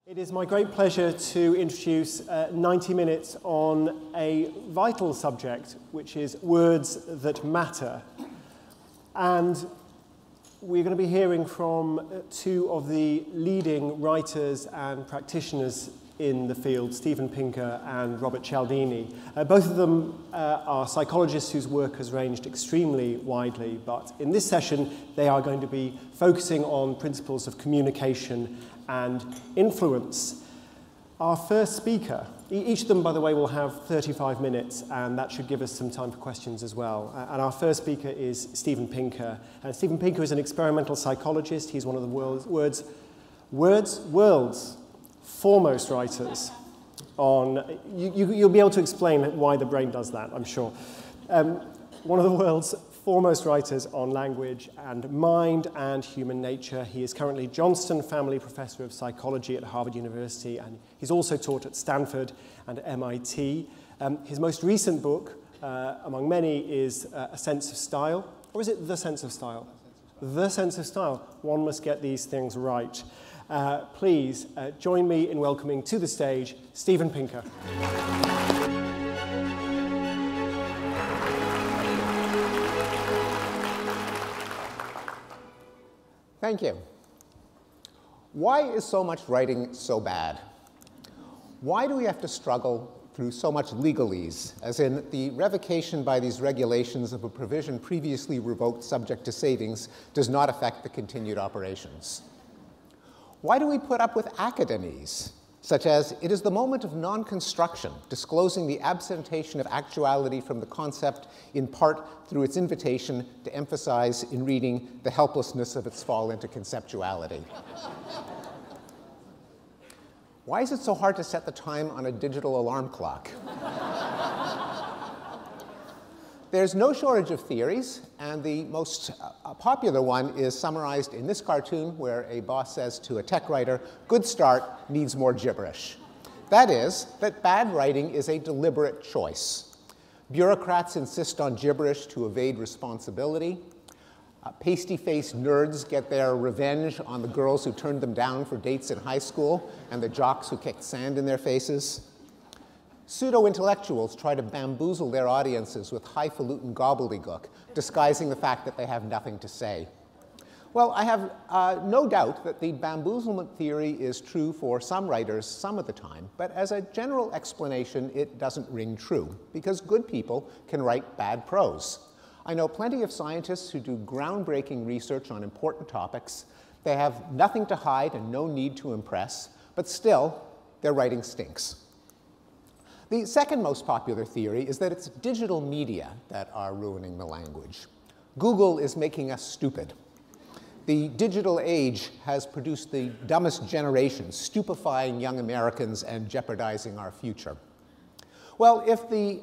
It is my great pleasure to introduce 90 minutes on a vital subject, which is words that matter. And we're going to be hearing from two of the leading writers and practitioners in the field, Steven Pinker and Robert Cialdini. Both of them are psychologists whose work has ranged extremely widely, but in this session they are going to be focusing on principles of communication and influence. Our first speaker, each of them, by the way, will have 35 minutes, and that should give us some time for questions as well. And our first speaker is Steven Pinker. Steven Pinker is an experimental psychologist. He's one of the world's foremost writers on, you'll be able to explain why the brain does that, I'm sure. One of the world's foremost writers on language and mind and human nature. He is currently Johnston Family Professor of Psychology at Harvard University, and he's also taught at Stanford and MIT. His most recent book, among many, is A Sense of Style. Or is it The Sense of Style? The Sense of Style. One must get these things right. Please join me in welcoming to the stage Steven Pinker. Thank you. Why is so much writing so bad? Why do we have to struggle through so much legalese, as in the revocation by these regulations of a provision previously revoked subject to savings does not affect the continued operations? Why do we put up with academese, such as, it is the moment of non-construction, disclosing the absentation of actuality from the concept, in part through its invitation to emphasize in reading the helplessness of its fall into conceptuality? Why is it so hard to set the time on a digital alarm clock? There's no shortage of theories, and the most popular one is summarized in this cartoon, where a boss says to a tech writer, "Good start, needs more gibberish." That is, that bad writing is a deliberate choice. Bureaucrats insist on gibberish to evade responsibility. Pasty-faced nerds get their revenge on the girls who turned them down for dates in high school and the jocks who kicked sand in their faces. Pseudo-intellectuals try to bamboozle their audiences with highfalutin gobbledygook, disguising the fact that they have nothing to say. Well, I have no doubt that the bamboozlement theory is true for some writers some of the time, but as a general explanation, it doesn't ring true, because good people can write bad prose. I know plenty of scientists who do groundbreaking research on important topics. They have nothing to hide and no need to impress, but still, their writing stinks. The second most popular theory is that it's digital media that are ruining the language. Google is making us stupid. The digital age has produced the dumbest generation, stupefying young Americans and jeopardizing our future. Well, if the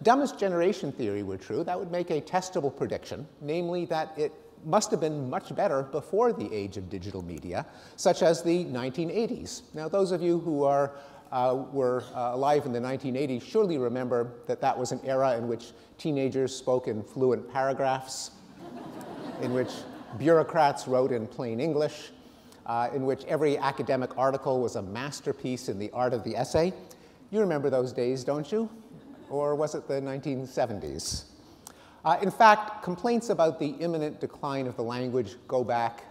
dumbest generation theory were true, that would make a testable prediction, namely that it must have been much better before the age of digital media, such as the 1980s. Now, those of you who were alive in the 1980s surely remember that that was an era in which teenagers spoke in fluent paragraphs, in which bureaucrats wrote in plain English, in which every academic article was a masterpiece in the art of the essay. You remember those days, don't you? Or was it the 1970s? In fact, complaints about the imminent decline of the language go back,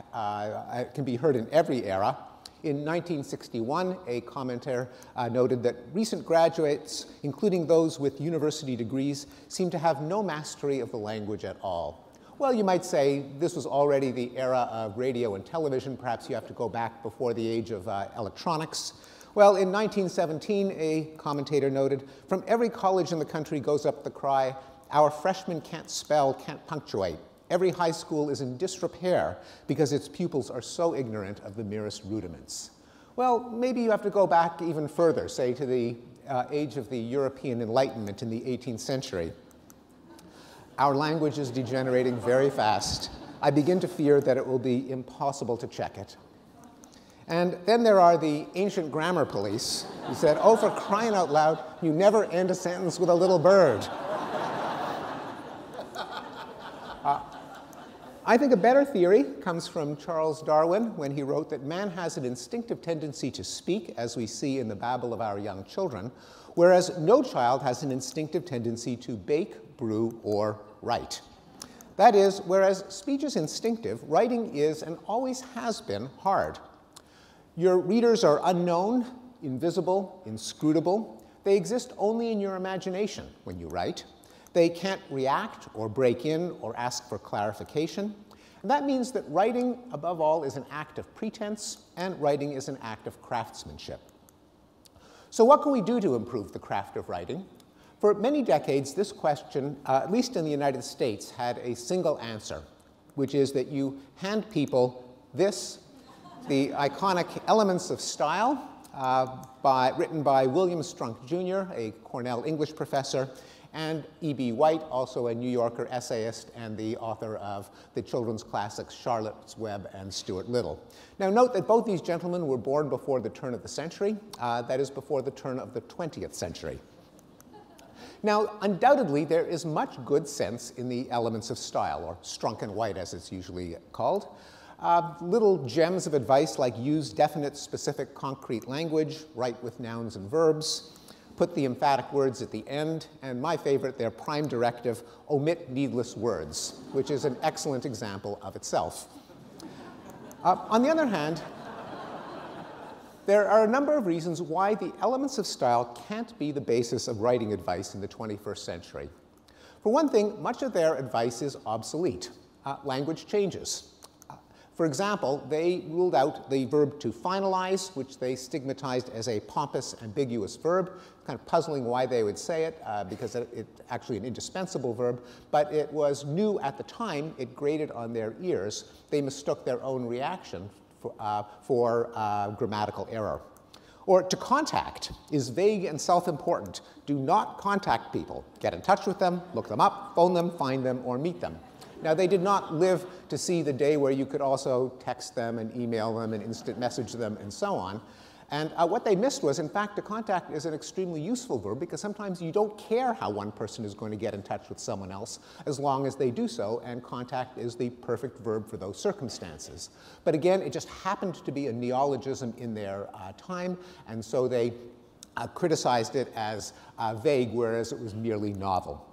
can be heard in every era. In 1961, a commentator noted that recent graduates, including those with university degrees, seem to have no mastery of the language at all. Well, you might say this was already the era of radio and television. Perhaps you have to go back before the age of electronics. Well, in 1917, a commentator noted, from every college in the country goes up the cry, our freshmen can't spell, can't punctuate. Every high school is in disrepair because its pupils are so ignorant of the merest rudiments. Well, maybe you have to go back even further, say to the age of the European Enlightenment in the 18th century. Our language is degenerating very fast. I begin to fear that it will be impossible to check it. And then there are the ancient grammar police who said, oh, for crying out loud, you never end a sentence with a little bird. I think a better theory comes from Charles Darwin when he wrote that man has an instinctive tendency to speak, as we see in the babble of our young children, whereas no child has an instinctive tendency to bake, brew, or write. That is, whereas speech is instinctive, writing is and always has been hard. Your readers are unknown, invisible, inscrutable. They exist only in your imagination when you write. They can't react or break in or ask for clarification. And that means that writing, above all, is an act of pretense, and writing is an act of craftsmanship. So what can we do to improve the craft of writing? For many decades, this question, at least in the United States, had a single answer, which is that you hand people this, the iconic Elements of Style, written by William Strunk Jr., a Cornell English professor, and E.B. White, also a New Yorker essayist and the author of the children's classics Charlotte's Web and Stuart Little. Now note that both these gentlemen were born before the turn of the century, that is before the turn of the 20th century. Now, undoubtedly, there is much good sense in the Elements of Style, or Strunk and White as it's usually called. Little gems of advice like use definite, specific, concrete language, write with nouns and verbs, put the emphatic words at the end, and my favorite, their prime directive, omit needless words, which is an excellent example of itself. On the other hand, there are a number of reasons why the Elements of Style can't be the basis of writing advice in the 21st century. For one thing, much of their advice is obsolete. Language changes. For example, they ruled out the verb to finalize, which they stigmatized as a pompous, ambiguous verb, kind of puzzling why they would say it, because it's actually an indispensable verb, but it was new at the time. It grated on their ears. They mistook their own reaction for grammatical error. Or to contact is vague and self-important. Do not contact people. Get in touch with them, look them up, phone them, find them, or meet them. Now, they did not live to see the day where you could also text them and email them and instant message them and so on. And what they missed was, in fact, to contact is an extremely useful verb because sometimes you don't care how one person is going to get in touch with someone else as long as they do so, and contact is the perfect verb for those circumstances. But again, it just happened to be a neologism in their time, and so they criticized it as vague, whereas it was merely novel.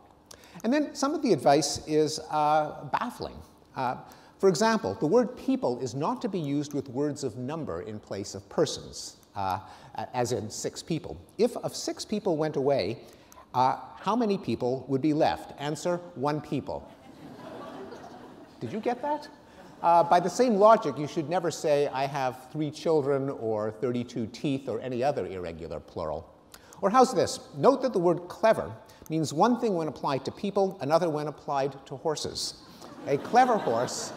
And then some of the advice is baffling. For example, the word people is not to be used with words of number in place of persons, as in 6 people. If of 6 people went away, how many people would be left? Answer, 1 people. Did you get that? By the same logic, you should never say, I have 3 children, or 32 teeth, or any other irregular plural. Or how's this? Note that the word clever means one thing when applied to people, another when applied to horses. A clever horse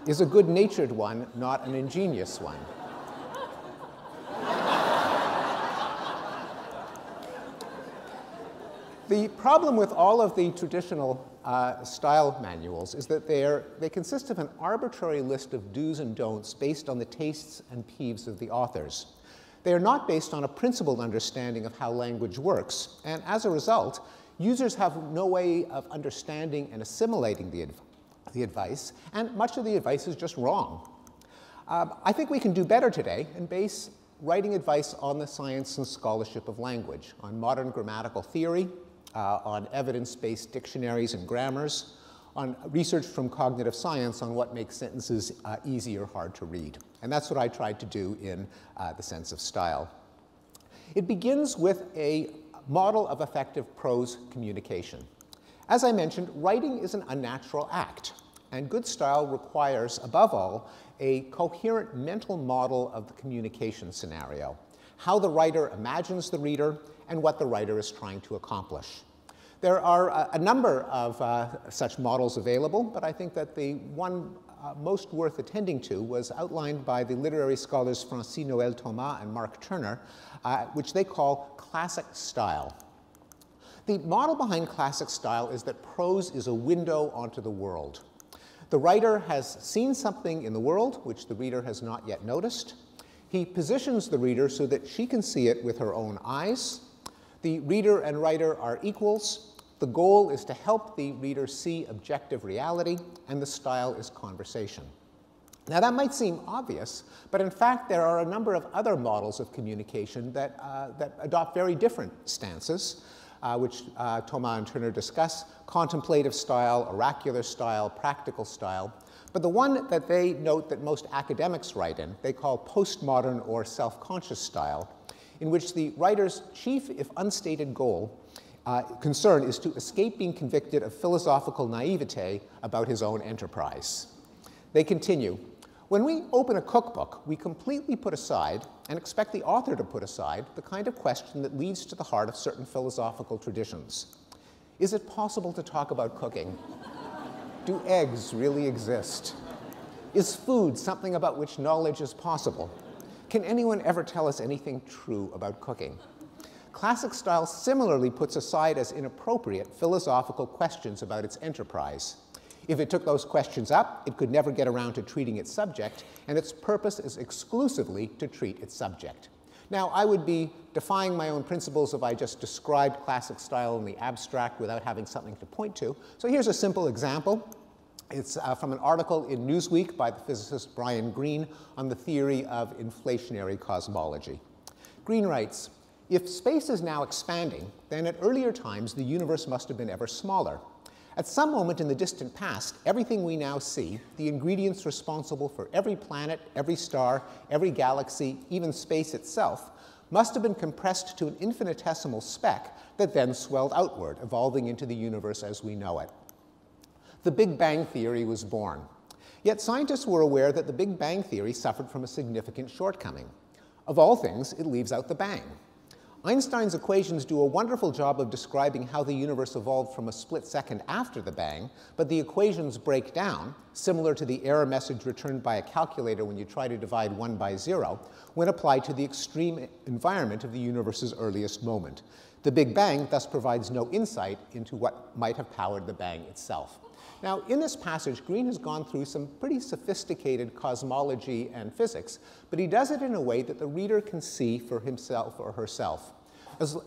is a good-natured one, not an ingenious one. The problem with all of the traditional style manuals is that they consist of an arbitrary list of do's and don'ts based on the tastes and peeves of the authors. They are not based on a principled understanding of how language works, and as a result, users have no way of understanding and assimilating the advice, and much of the advice is just wrong. I think we can do better today and base writing advice on the science and scholarship of language, on modern grammatical theory, on evidence-based dictionaries and grammars, on research from cognitive science on what makes sentences easy or hard to read. And that's what I tried to do in The Sense of Style. It begins with a model of effective prose communication. As I mentioned, writing is an unnatural act, and good style requires, above all, a coherent mental model of the communication scenario, how the writer imagines the reader, and what the writer is trying to accomplish. There are a number of such models available, but I think that the one most worth attending to was outlined by the literary scholars Francis-Noël Thomas and Mark Turner, which they call classic style. The model behind classic style is that prose is a window onto the world. The writer has seen something in the world which the reader has not yet noticed. He positions the reader so that she can see it with her own eyes. The reader and writer are equals. The goal is to help the reader see objective reality, and the style is conversation. Now, that might seem obvious, but in fact, there are a number of other models of communication that adopt very different stances, which Thomas and Turner discuss: contemplative style, oracular style, practical style. But the one that they note that most academics write in, they call postmodern or self-conscious style, in which the writer's chief, if unstated concern is to escape being convicted of philosophical naivete about his own enterprise. They continue, when we open a cookbook, we completely put aside, and expect the author to put aside, the kind of question that leads to the heart of certain philosophical traditions. Is it possible to talk about cooking? Do eggs really exist? Is food something about which knowledge is possible? Can anyone ever tell us anything true about cooking? Classic style similarly puts aside as inappropriate philosophical questions about its enterprise. If it took those questions up, it could never get around to treating its subject, and its purpose is exclusively to treat its subject. Now, I would be defying my own principles if I just described classic style in the abstract without having something to point to. So here's a simple example. It's from an article in Newsweek by the physicist Brian Greene on the theory of inflationary cosmology. Greene writes, if space is now expanding, then at earlier times the universe must have been ever smaller. At some moment in the distant past, everything we now see, the ingredients responsible for every planet, every star, every galaxy, even space itself, must have been compressed to an infinitesimal speck that then swelled outward, evolving into the universe as we know it. The Big Bang Theory was born. Yet scientists were aware that the Big Bang Theory suffered from a significant shortcoming. Of all things, it leaves out the bang. Einstein's equations do a wonderful job of describing how the universe evolved from a split second after the bang, but the equations break down, similar to the error message returned by a calculator when you try to divide 1 by 0, when applied to the extreme environment of the universe's earliest moment. The Big Bang thus provides no insight into what might have powered the bang itself. Now, in this passage, Greene has gone through some pretty sophisticated cosmology and physics, but he does it in a way that the reader can see for himself or herself.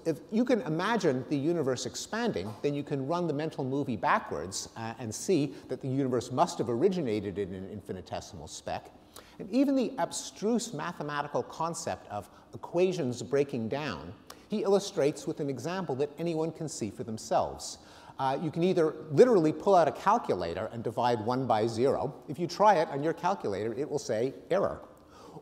If you can imagine the universe expanding, then you can run the mental movie backwards and see that the universe must have originated in an infinitesimal speck. And even the abstruse mathematical concept of equations breaking down, he illustrates with an example that anyone can see for themselves. You can either literally pull out a calculator and divide 1 by 0. If you try it on your calculator, it will say error.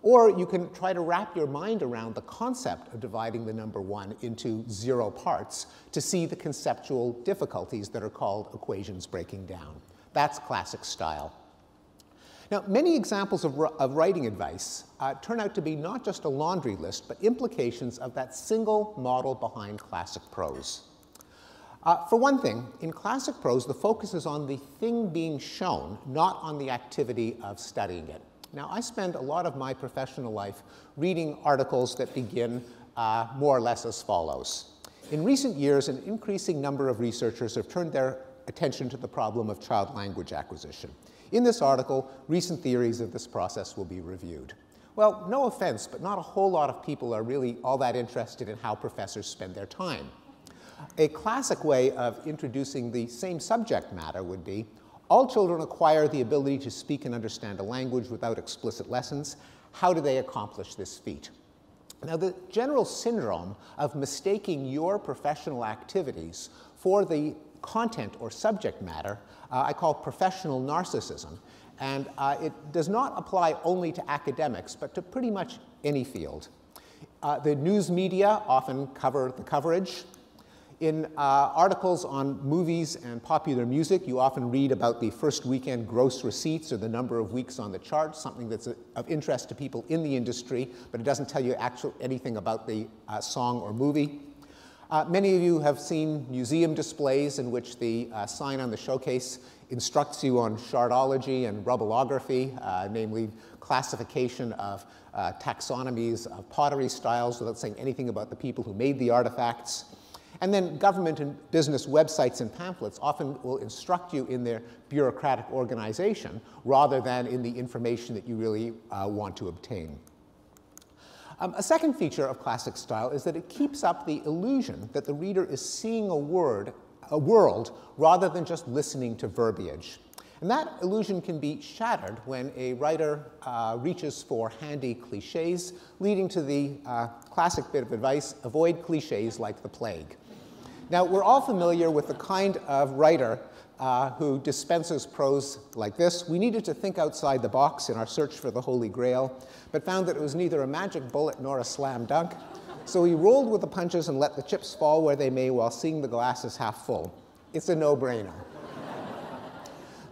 Or you can try to wrap your mind around the concept of dividing the number 1 into 0 parts to see the conceptual difficulties that are called equations breaking down. That's classic style. Now, many examples of writing advice turn out to be not just a laundry list, but implications of that single model behind classic prose. For one thing, in classic prose, the focus is on the thing being shown, not on the activity of studying it. Now, I spend a lot of my professional life reading articles that begin more or less as follows. In recent years, an increasing number of researchers have turned their attention to the problem of child language acquisition. In this article, recent theories of this process will be reviewed. Well, no offense, but not a whole lot of people are really all that interested in how professors spend their time. A classic way of introducing the same subject matter would be, all children acquire the ability to speak and understand a language without explicit lessons. How do they accomplish this feat? Now, the general syndrome of mistaking your professional activities for the content or subject matter I call professional narcissism. And it does not apply only to academics, but to pretty much any field. The news media often cover the coverage. In articles on movies and popular music, you often read about the first weekend gross receipts or the number of weeks on the chart, something that's of interest to people in the industry, but it doesn't tell you anything about the song or movie. Many of you have seen museum displays in which the sign on the showcase instructs you on shardology and rubblography, namely classification of taxonomies of pottery styles without saying anything about the people who made the artifacts. And then government and business websites and pamphlets often will instruct you in their bureaucratic organization rather than in the information that you really want to obtain. A second feature of classic style is that it keeps up the illusion that the reader is seeing a word a world rather than just listening to verbiage. And that illusion can be shattered when a writer reaches for handy cliches, leading to the classic bit of advice: avoid cliches like the plague. Now, we're all familiar with the kind of writer who dispenses prose like this. We needed to think outside the box in our search for the Holy Grail, but found that it was neither a magic bullet nor a slam dunk. So we rolled with the punches and let the chips fall where they may while seeing the glasses half full. It's a no-brainer.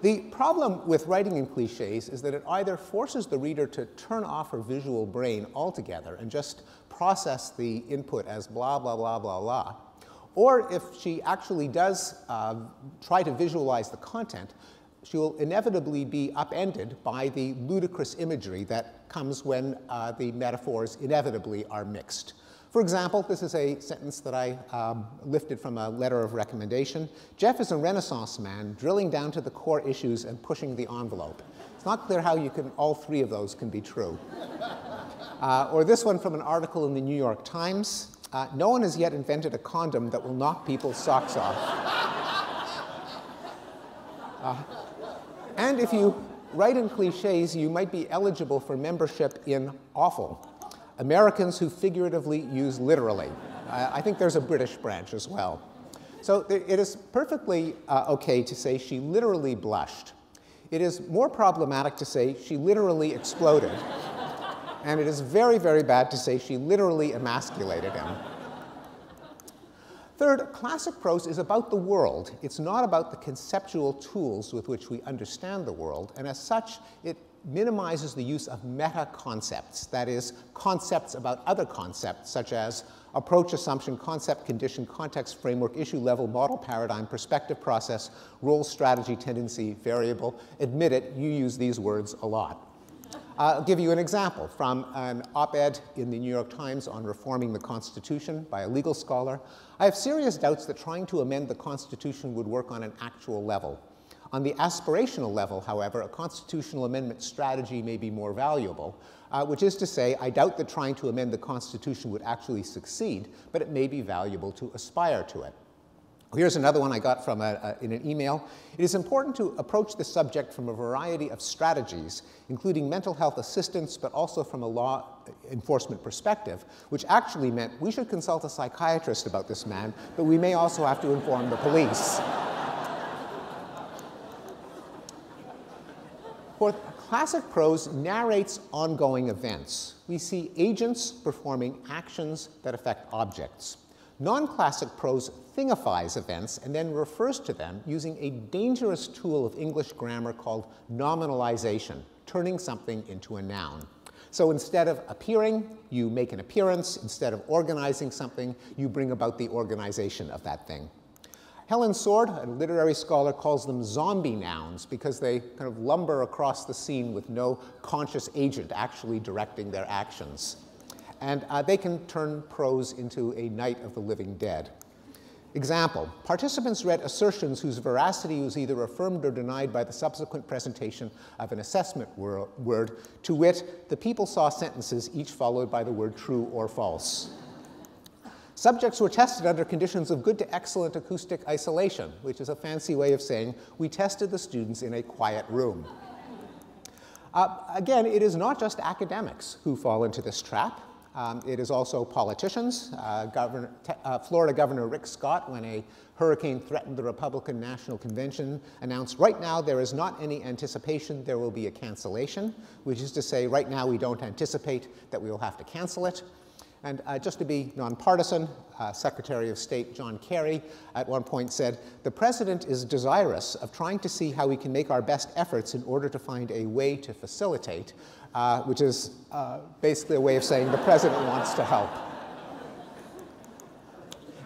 The problem with writing in cliches is that it either forces the reader to turn off her visual brain altogether and just process the input as blah, blah, blah, blah, blah, or if she actually does try to visualize the content, she will inevitably be upended by the ludicrous imagery that comes when the metaphors inevitably are mixed. For example, this is a sentence that I lifted from a letter of recommendation. Jeff is a Renaissance man, drilling down to the core issues and pushing the envelope. It's not clear how all three of those can be true. Or this one from an article in the New York Times. No one has yet invented a condom that will knock people's socks off. And if you write in cliches, you might be eligible for membership in Awful, Americans who figuratively use literally. I think there's a British branch as well. So it is perfectly okay to say she literally blushed. It is more problematic to say she literally exploded. And it is very, very bad to say she literally emasculated him. Third, classic prose is about the world. It's not about the conceptual tools with which we understand the world, and as such, it minimizes the use of meta-concepts, that is, concepts about other concepts, such as approach, assumption, concept, condition, context, framework, issue, level, model, paradigm, perspective, process, role, strategy, tendency, variable. Admit it, you use these words a lot. I'll give you an example from an op-ed in the New York Times on reforming the Constitution by a legal scholar. I have serious doubts that trying to amend the Constitution would work on an actual level. On the aspirational level, however, a constitutional amendment strategy may be more valuable, which is to say, I doubt that trying to amend the Constitution would actually succeed, but it may be valuable to aspire to it. Here's another one I got from in an email. It is important to approach the subject from a variety of strategies, including mental health assistance, but also from a law enforcement perspective, which actually meant we should consult a psychiatrist about this man, but we may also have to inform the police. Fourth, classic prose narrates ongoing events. We see agents performing actions that affect objects. Non-classic prose thingifies events and then refers to them using a dangerous tool of English grammar called nominalization, turning something into a noun. So instead of appearing, you make an appearance. Instead of organizing something, you bring about the organization of that thing. Helen Sword, a literary scholar, calls them zombie nouns because they kind of lumber across the scene with no conscious agent actually directing their actions. And they can turn prose into a night of the living dead. Example, participants read assertions whose veracity was either affirmed or denied by the subsequent presentation of an assessment word, to wit, the people saw sentences each followed by the word true or false. Subjects were tested under conditions of good to excellent acoustic isolation, which is a fancy way of saying we tested the students in a quiet room. Again, it is not just academics who fall into this trap. It is also politicians. Florida Governor Rick Scott, when a hurricane threatened the Republican National Convention, announced, right now there is not any anticipation there will be a cancellation, which is to say right now we don't anticipate that we will have to cancel it. And just to be nonpartisan, Secretary of State John Kerry at one point said, the president is desirous of trying to see how we can make our best efforts in order to find a way to facilitate, which is basically a way of saying the president wants to help.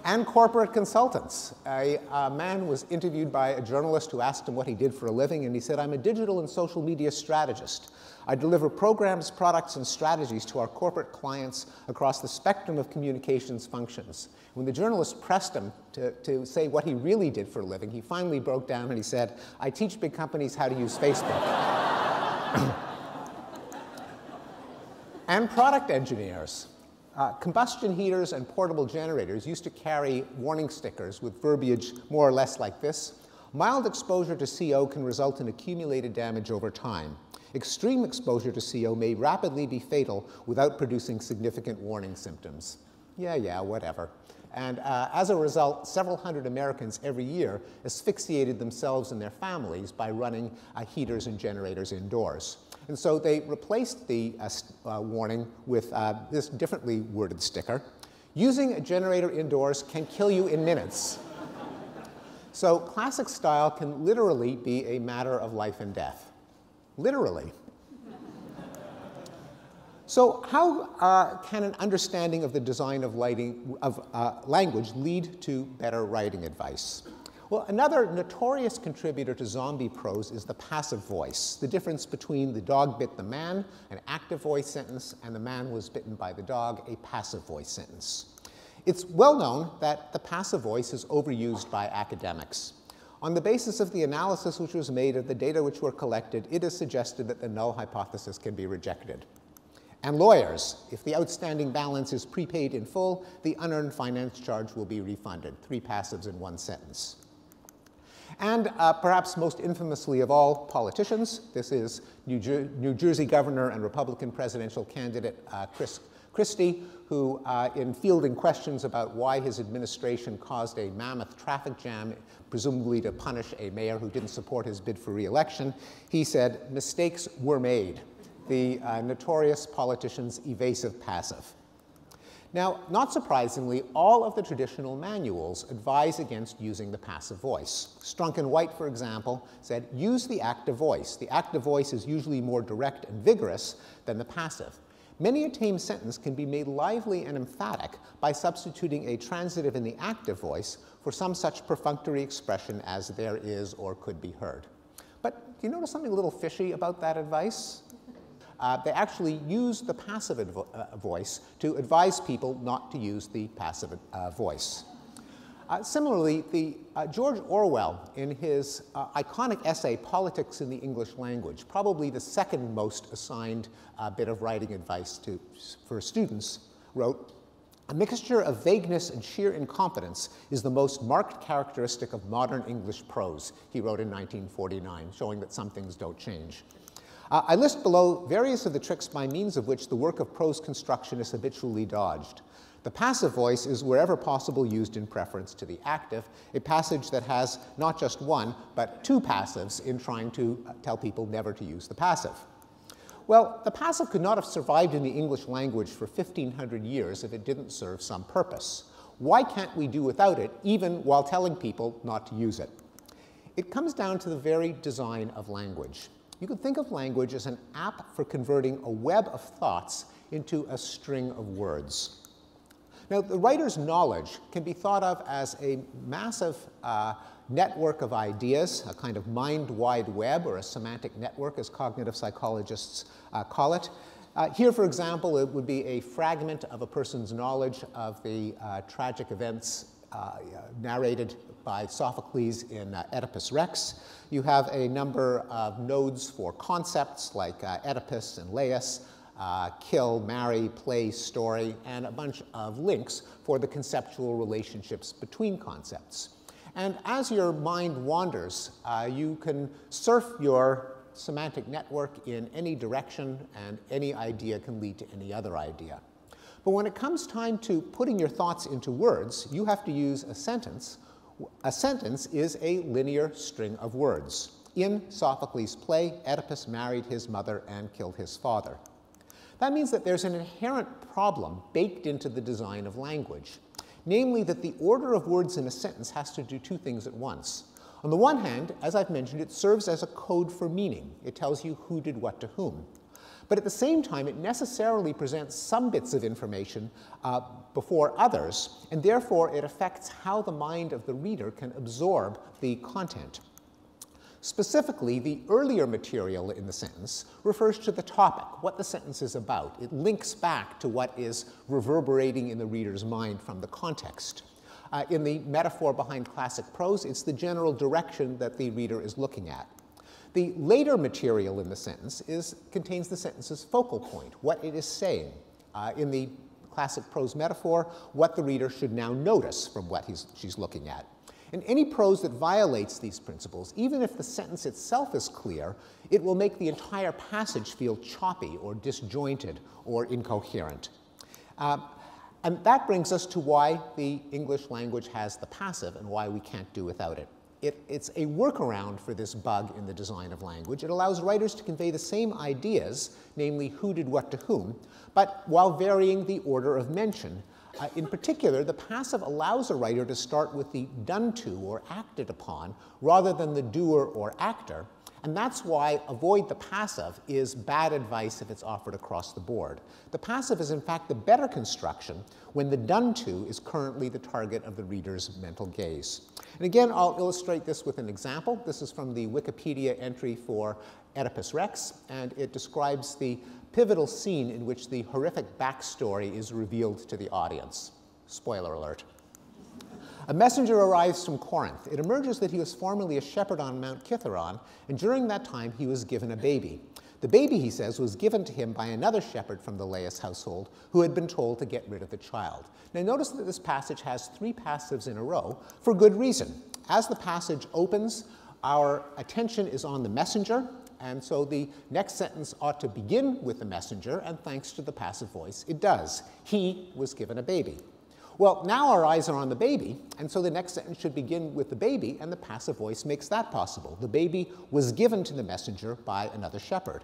And corporate consultants. A man was interviewed by a journalist who asked him what he did for a living, and he said, I'm a digital and social media strategist. I deliver programs, products, and strategies to our corporate clients across the spectrum of communications functions. When the journalist pressed him to say what he really did for a living, he finally broke down and he said, I teach big companies how to use Facebook. And product engineers. Combustion heaters and portable generators used to carry warning stickers with verbiage more or less like this. Mild exposure to CO can result in accumulated damage over time. Extreme exposure to CO may rapidly be fatal without producing significant warning symptoms. Yeah, whatever. And as a result, several hundred Americans every year asphyxiated themselves and their families by running heaters and generators indoors. And so they replaced the warning with this differently worded sticker. Using a generator indoors can kill you in minutes. So classic style can literally be a matter of life and death. Literally. So how can an understanding of the design of language lead to better writing advice? Well, another notorious contributor to zombie prose is the passive voice, the difference between the dog bit the man, an active voice sentence, and the man was bitten by the dog, a passive voice sentence. It's well known that the passive voice is overused by academics. On the basis of the analysis which was made of the data which were collected, it is suggested that the null hypothesis can be rejected. And lawyers, if the outstanding balance is prepaid in full, the unearned finance charge will be refunded. 3 passives in 1 sentence. And perhaps most infamously of all, politicians. This is New Jersey Governor and Republican presidential candidate Chris Christie, who, in fielding questions about why his administration caused a mammoth traffic jam, presumably to punish a mayor who didn't support his bid for re-election, he said, "Mistakes were made." The notorious politician's evasive passive. Now, not surprisingly, all of the traditional manuals advise against using the passive voice. Strunk and White, for example, said, use the active voice. The active voice is usually more direct and vigorous than the passive. Many a tame sentence can be made lively and emphatic by substituting a transitive in the active voice for some such perfunctory expression as there is or could be heard. But do you notice something a little fishy about that advice? They actually use the passive voice to advise people not to use the passive voice. Similarly, George Orwell, in his iconic essay, Politics in the English Language, probably the second most assigned bit of writing advice for students, wrote, "A mixture of vagueness and sheer incompetence is the most marked characteristic of modern English prose," he wrote in 1949, showing that some things don't change. I list below various of the tricks by means of which the work of prose construction is habitually dodged. The passive voice is wherever possible used in preference to the active, a passage that has not just 1, but 2 passives in trying to tell people never to use the passive. Well, the passive could not have survived in the English language for 1,500 years if it didn't serve some purpose. Why can't we do without it, even while telling people not to use it? It comes down to the very design of language. You can think of language as an app for converting a web of thoughts into a string of words. Now, the writer's knowledge can be thought of as a massive network of ideas, a kind of mind-wide web, or a semantic network, as cognitive psychologists call it. Here, for example, it would be a fragment of a person's knowledge of the tragic events narrated by Sophocles in Oedipus Rex. You have a number of nodes for concepts like Oedipus and Laius, kill, marry, play, story, and a bunch of links for the conceptual relationships between concepts. And as your mind wanders, you can surf your semantic network in any direction, and any idea can lead to any other idea. But when it comes time to putting your thoughts into words, you have to use a sentence. A sentence is a linear string of words. In Sophocles' play, Oedipus married his mother and killed his father. That means that there's an inherent problem baked into the design of language, namely that the order of words in a sentence has to do 2 things at once. On the one hand, as I've mentioned, it serves as a code for meaning. It tells you who did what to whom. But at the same time, it necessarily presents some bits of information before others, and therefore it affects how the mind of the reader can absorb the content. Specifically, the earlier material in the sentence refers to the topic, what the sentence is about. It links back to what is reverberating in the reader's mind from the context. In the metaphor behind classic prose, it's the general direction that the reader is looking at. The later material in the sentence contains the sentence's focal point, what it is saying. In the classic prose metaphor, what the reader should now notice from what she's looking at. In any prose that violates these principles, even if the sentence itself is clear, it will make the entire passage feel choppy or disjointed or incoherent. And that brings us to why the English language has the passive and why we can't do without it. It's a workaround for this bug in the design of language. It allows writers to convey the same ideas, namely who did what to whom, but while varying the order of mention. In particular, the passive allows a writer to start with the done to or acted upon rather than the doer or actor. And that's why avoid the passive is bad advice if it's offered across the board. The passive is in fact the better construction when the done to is currently the target of the reader's mental gaze. And again, I'll illustrate this with an example. This is from the Wikipedia entry for Oedipus Rex, and it describes the pivotal scene in which the horrific backstory is revealed to the audience. Spoiler alert. A messenger arrives from Corinth. It emerges that he was formerly a shepherd on Mount Kithaeron, and during that time he was given a baby. The baby, he says, was given to him by another shepherd from the Laius household who had been told to get rid of the child. Now notice that this passage has three passives in a row for good reason. As the passage opens, our attention is on the messenger, and so the next sentence ought to begin with the messenger, and thanks to the passive voice, it does. He was given a baby. Well, now our eyes are on the baby, and so the next sentence should begin with the baby, and the passive voice makes that possible. The baby was given to the messenger by another shepherd.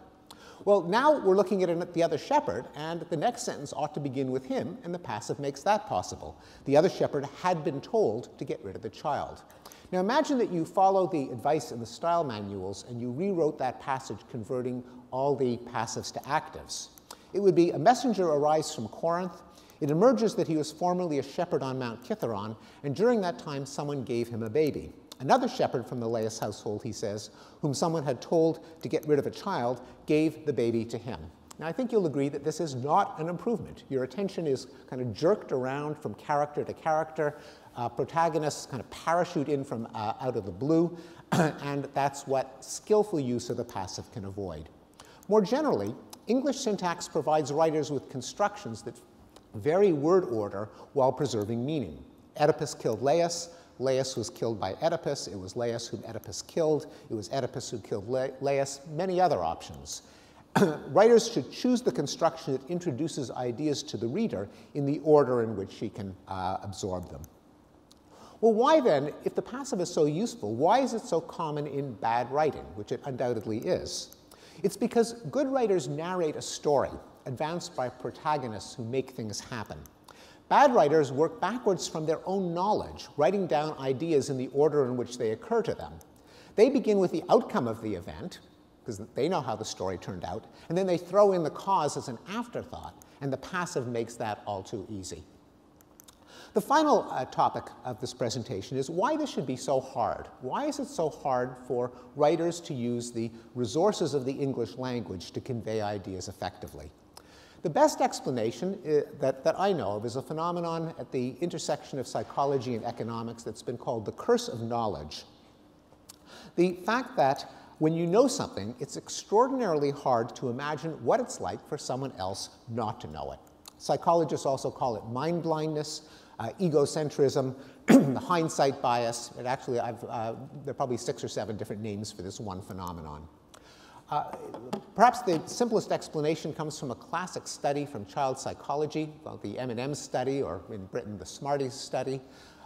Well, now we're looking at the other shepherd, and the next sentence ought to begin with him, and the passive makes that possible. The other shepherd had been told to get rid of the child. Now imagine that you follow the advice in the style manuals, and you rewrote that passage converting all the passives to actives. It would be, a messenger arrives from Corinth. It emerges that he was formerly a shepherd on Mount Kithaeron, and during that time someone gave him a baby. Another shepherd from the Laius household, he says, whom someone had told to get rid of a child, gave the baby to him. Now I think you'll agree that this is not an improvement. Your attention is kind of jerked around from character to character. Protagonists kind of parachute in from out of the blue, and that's what skillful use of the passive can avoid. More generally, English syntax provides writers with constructions that vary word order while preserving meaning. Oedipus killed Laius. Laius was killed by Oedipus. It was Laius whom Oedipus killed. It was Oedipus who killed Laius. Many other options. Writers should choose the construction that introduces ideas to the reader in the order in which she can absorb them. Well, why then, if the passive is so useful, why is it so common in bad writing, which it undoubtedly is? It's because good writers narrate a story advanced by protagonists who make things happen. Bad writers work backwards from their own knowledge, writing down ideas in the order in which they occur to them. They begin with the outcome of the event, because they know how the story turned out, and then they throw in the cause as an afterthought, and the passive makes that all too easy. The final topic of this presentation is why this should be so hard. Why is it so hard for writers to use the resources of the English language to convey ideas effectively? The best explanation that I know of is a phenomenon at the intersection of psychology and economics that's been called the curse of knowledge. The fact that when you know something, it's extraordinarily hard to imagine what it's like for someone else not to know it. Psychologists also call it mind blindness, egocentrism, the hindsight bias. It actually, there are probably 6 or 7 different names for this one phenomenon. Perhaps the simplest explanation comes from a classic study from child psychology, called the M&M study, or in Britain, the Smarties study.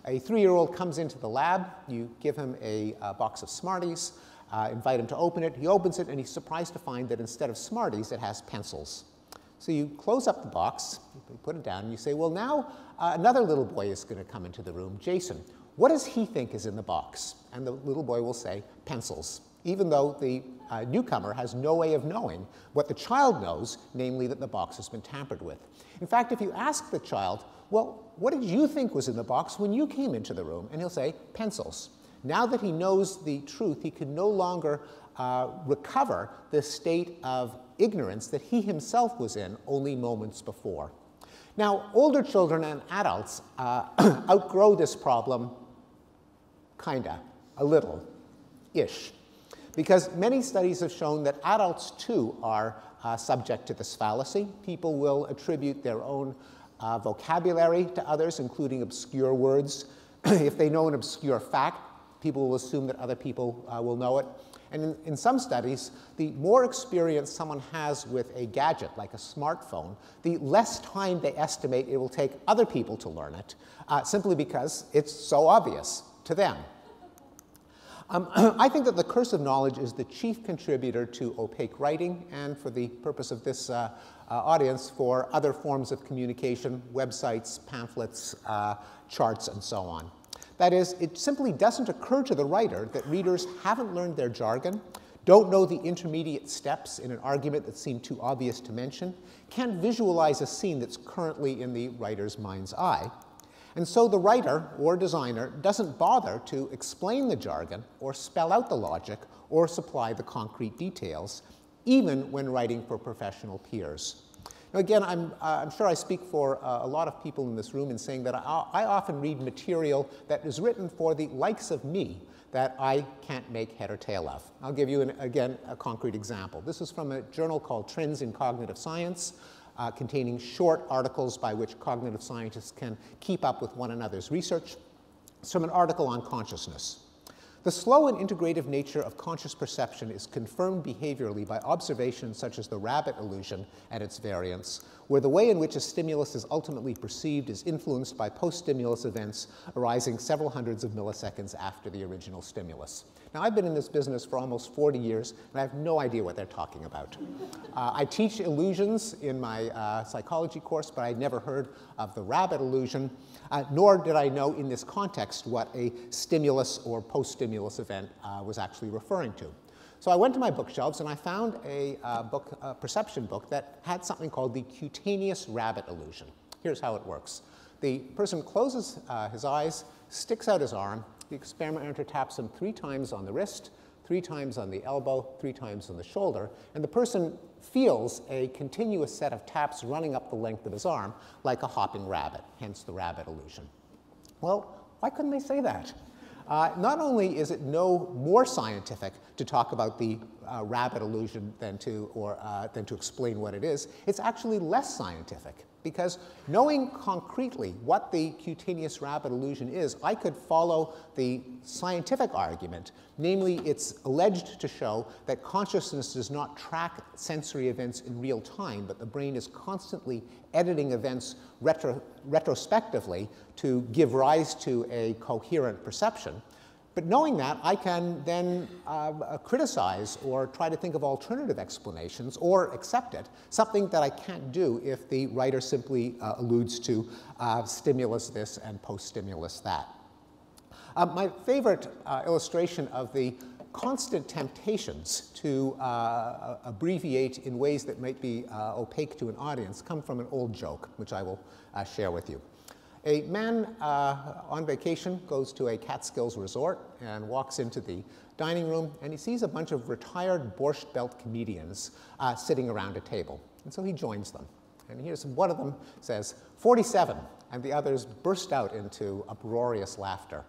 A 3-year-old comes into the lab. You give him a box of Smarties, invite him to open it. He opens it, and he's surprised to find that instead of Smarties, it has pencils. So you close up the box, you put it down, and you say, well, now another little boy is going to come into the room, Jason. What does he think is in the box? And the little boy will say, pencils, even though the newcomer has no way of knowing what the child knows, namely that the box has been tampered with. In fact, if you ask the child, well, what did you think was in the box when you came into the room? And he'll say, pencils. Now that he knows the truth, he can no longer recover the state of ignorance that he himself was in only moments before. Now, older children and adults outgrow this problem, kinda, a little-ish, because many studies have shown that adults, too, are subject to this fallacy. People will attribute their own vocabulary to others, including obscure words. If they know an obscure fact, people will assume that other people will know it. And in some studies, the more experience someone has with a gadget, like a smartphone, the less time they estimate it will take other people to learn it, simply because it's so obvious to them. I think that the curse of knowledge is the chief contributor to opaque writing, and for the purpose of this audience, for other forms of communication, websites, pamphlets, charts, and so on. That is, it simply doesn't occur to the writer that readers haven't learned their jargon, don't know the intermediate steps in an argument that seem too obvious to mention, can't visualize a scene that's currently in the writer's mind's eye. And so the writer or designer doesn't bother to explain the jargon or spell out the logic or supply the concrete details, even when writing for professional peers. Now again, I'm sure I speak for a lot of people in this room in saying that I often read material that is written for the likes of me that I can't make head or tail of. I'll give you, again, a concrete example. This is from a journal called Trends in Cognitive Science, containing short articles by which cognitive scientists can keep up with one another's research. It's from an article on consciousness. The slow and integrative nature of conscious perception is confirmed behaviorally by observations such as the rabbit illusion and its variants, where the way in which a stimulus is ultimately perceived is influenced by post-stimulus events arising several hundreds of milliseconds after the original stimulus. Now, I've been in this business for almost 40 years, and I have no idea what they're talking about. I teach illusions in my psychology course, but I'd never heard of the rabbit illusion, nor did I know in this context what a stimulus or post-stimulus event was actually referring to. So I went to my bookshelves, and I found a perception book that had something called the cutaneous rabbit illusion. Here's how it works. The person closes his eyes, sticks out his arm. The experimenter taps him 3 times on the wrist, 3 times on the elbow, 3 times on the shoulder, and the person feels a continuous set of taps running up the length of his arm like a hopping rabbit, hence the rabbit illusion. Well, why couldn't they say that? Not only is it no more scientific to talk about the rabbit illusion than to explain what it is, it's actually less scientific. Because knowing concretely what the cutaneous rabbit illusion is, I could follow the scientific argument. Namely, it's alleged to show that consciousness does not track sensory events in real time, but the brain is constantly editing events retrospectively to give rise to a coherent perception. But knowing that, I can then criticize or try to think of alternative explanations or accept it, something that I can't do if the writer simply alludes to stimulus this and post-stimulus that. My favorite illustration of the constant temptations to abbreviate in ways that might be opaque to an audience come from an old joke, which I will share with you. A man on vacation goes to a Catskills resort and walks into the dining room, and he sees a bunch of retired Borscht Belt comedians sitting around a table. And so he joins them. And here's one of them says, 47, and the others burst out into uproarious laughter.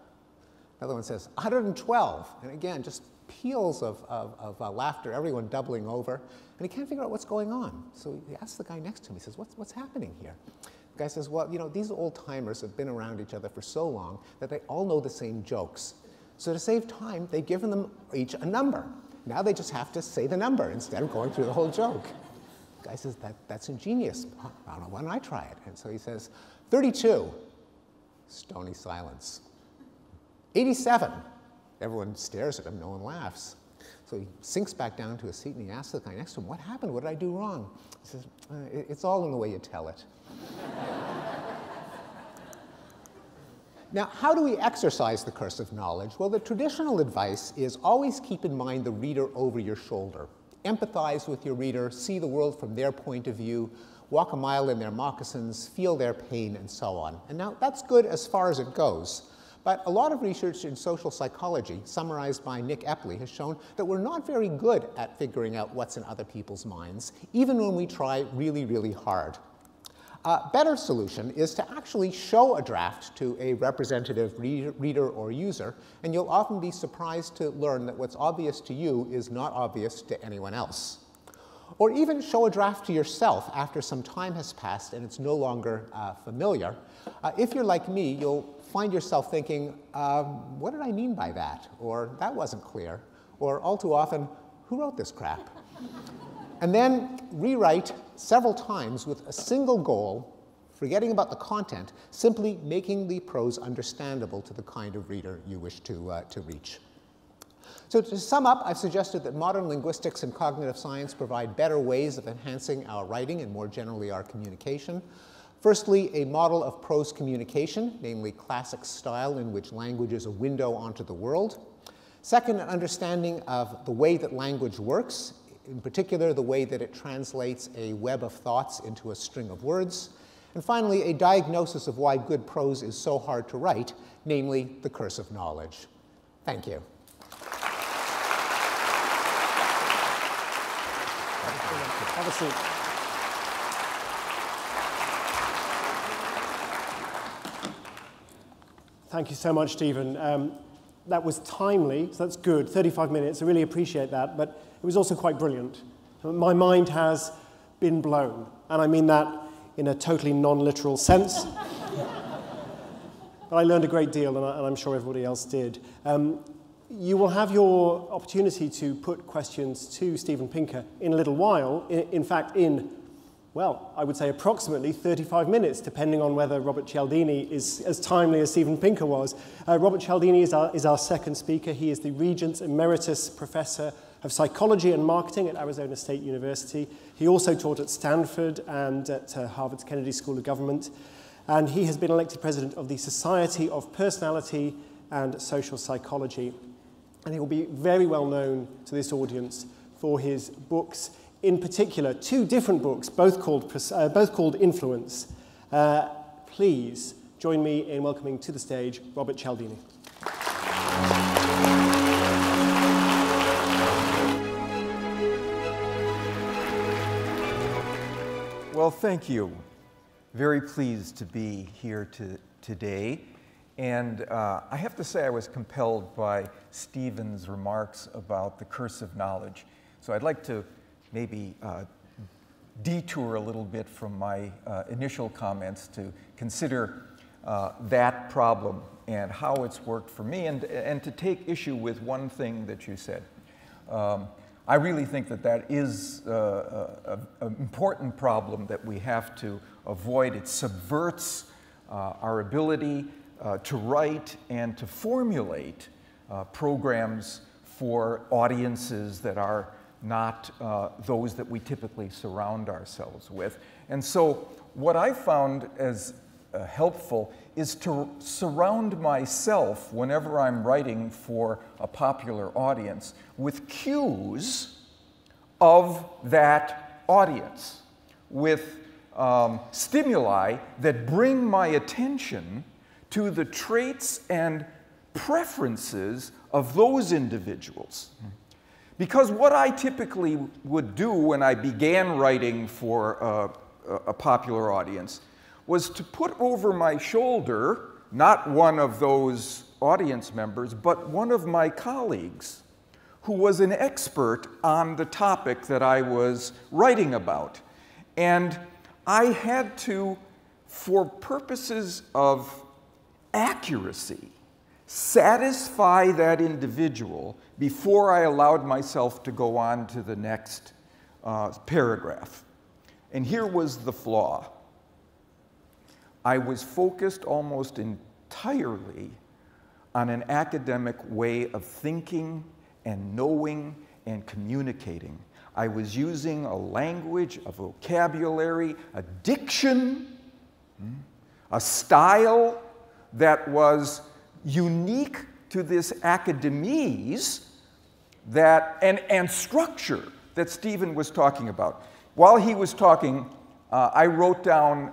Another one says, 112, and again, just peals of laughter, everyone doubling over. And he can't figure out what's going on. So he asks the guy next to him, he says, what's happening here? The guy says, well, you know, these old-timers have been around each other for so long that they all know the same jokes. So to save time, they've given them each a number. Now they just have to say the number instead of going through the whole joke. The guy says, that's ingenious. I don't know, why don't I try it? And so he says, 32. Stony silence. 87. Everyone stares at him, no one laughs. So he sinks back down to his seat and he asks the guy next to him, what happened? What did I do wrong? He says, it's all in the way you tell it. Now, how do we exercise the curse of knowledge? Well, the traditional advice is always keep in mind the reader over your shoulder. Empathize with your reader, see the world from their point of view, walk a mile in their moccasins, feel their pain, and so on. And now, that's good as far as it goes. But a lot of research in social psychology, summarized by Nick Epley, has shown that we're not very good at figuring out what's in other people's minds, even when we try really, really hard. A better solution is to actually show a draft to a representative reader or user, and you'll often be surprised to learn that what's obvious to you is not obvious to anyone else. or even show a draft to yourself after some time has passed and it's no longer familiar. If you're like me, you'll find yourself thinking, what did I mean by that? Or that wasn't clear. Or all too often, who wrote this crap? And then rewrite several times with a single goal, forgetting about the content, simply making the prose understandable to the kind of reader you wish to reach. So to sum up, I've suggested that modern linguistics and cognitive science provide better ways of enhancing our writing and more generally our communication. Firstly, a model of prose communication, namely classic style in which language is a window onto the world. Second, an understanding of the way that language works, in particular the way that it translates a web of thoughts into a string of words. And finally, a diagnosis of why good prose is so hard to write, namely the curse of knowledge. Thank you. Have a seat. Thank you so much, Stephen. That was timely, so that's good. 35 minutes, I really appreciate that, but it was also quite brilliant. My mind has been blown, and I mean that in a totally non-literal sense. But I learned a great deal, and I'm sure everybody else did. You will have your opportunity to put questions to Stephen Pinker in a little while. In fact, well, I would say approximately 35 minutes, depending on whether Robert Cialdini is as timely as Stephen Pinker was. Robert Cialdini is our second speaker. He is the Regents Emeritus Professor of Psychology and Marketing at Arizona State University. He also taught at Stanford and at Harvard's Kennedy School of Government. And he has been elected president of the Society of Personality and Social Psychology. And he will be very well known to this audience for his books, in particular, two different books, both called Influence. Please join me in welcoming to the stage Robert Cialdini. Well, thank you. Very pleased to be here today. And I have to say I was compelled by Stephen's remarks about the curse of knowledge. So I'd like to maybe detour a little bit from my initial comments to consider that problem and how it's worked for me, and to take issue with one thing that you said. I really think that is an important problem that we have to avoid. It subverts our ability to write and to formulate programs for audiences that are not those that we typically surround ourselves with. And so what I found as helpful is to surround myself, whenever I'm writing for a popular audience, with cues of that audience, with stimuli that bring my attention to the traits and preferences of those individuals. Because what I typically would do when I began writing for a popular audience was to put over my shoulder not one of those audience members, but one of my colleagues who was an expert on the topic that I was writing about. And I had to, for purposes of accuracy, satisfy that individual before I allowed myself to go on to the next paragraph. And here was the flaw. I was focused almost entirely on an academic way of thinking and knowing and communicating. I was using a language, a vocabulary, a diction, a style that was unique to this academies and structure that Stephen was talking about. While he was talking, I wrote down,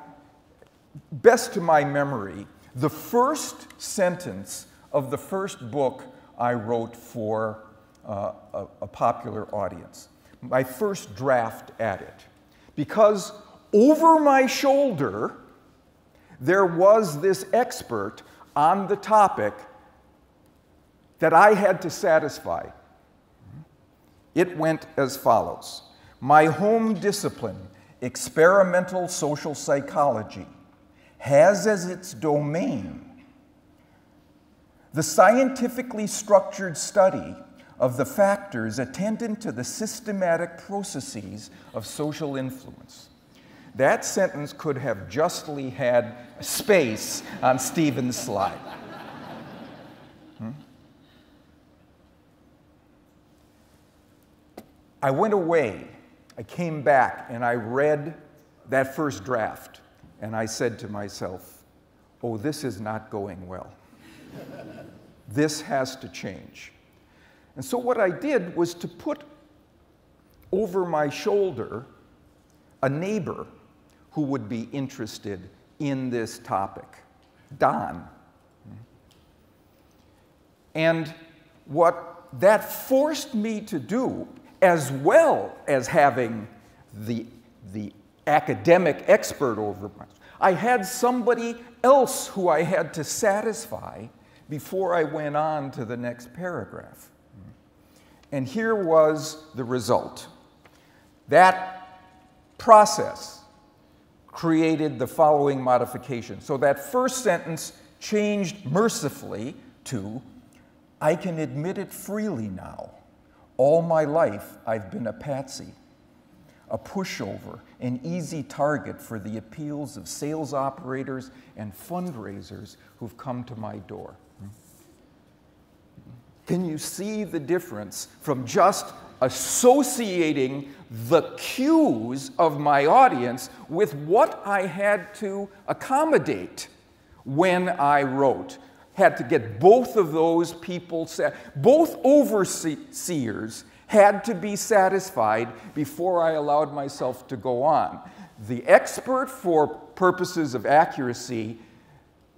best to my memory, the first sentence of the first book I wrote for a popular audience, my first draft at it. Because over my shoulder, there was this expert on the topic that I had to satisfy. It went as follows. My home discipline, experimental social psychology, has as its domain the scientifically structured study of the factors attendant to the systematic processes of social influence. That sentence could have justly had space on Stephen's slide. I went away, I came back, and I read that first draft, and I said to myself, oh, this is not going well. This has to change. And so what I did was to put over my shoulder a neighbor who would be interested in this topic, Don. And what that forced me to do, as well as having the academic expert over me, I had somebody else who I had to satisfy before I went on to the next paragraph. And here was the result. That process created the following modification. So that first sentence changed mercifully to, I can admit it freely now. All my life, I've been a patsy, a pushover, an easy target for the appeals of sales operators and fundraisers who've come to my door. Can you see the difference from just associating the cues of my audience with what I had to accommodate when I wrote? Had to get both of those people, both overseers had to be satisfied before I allowed myself to go on. The expert for purposes of accuracy,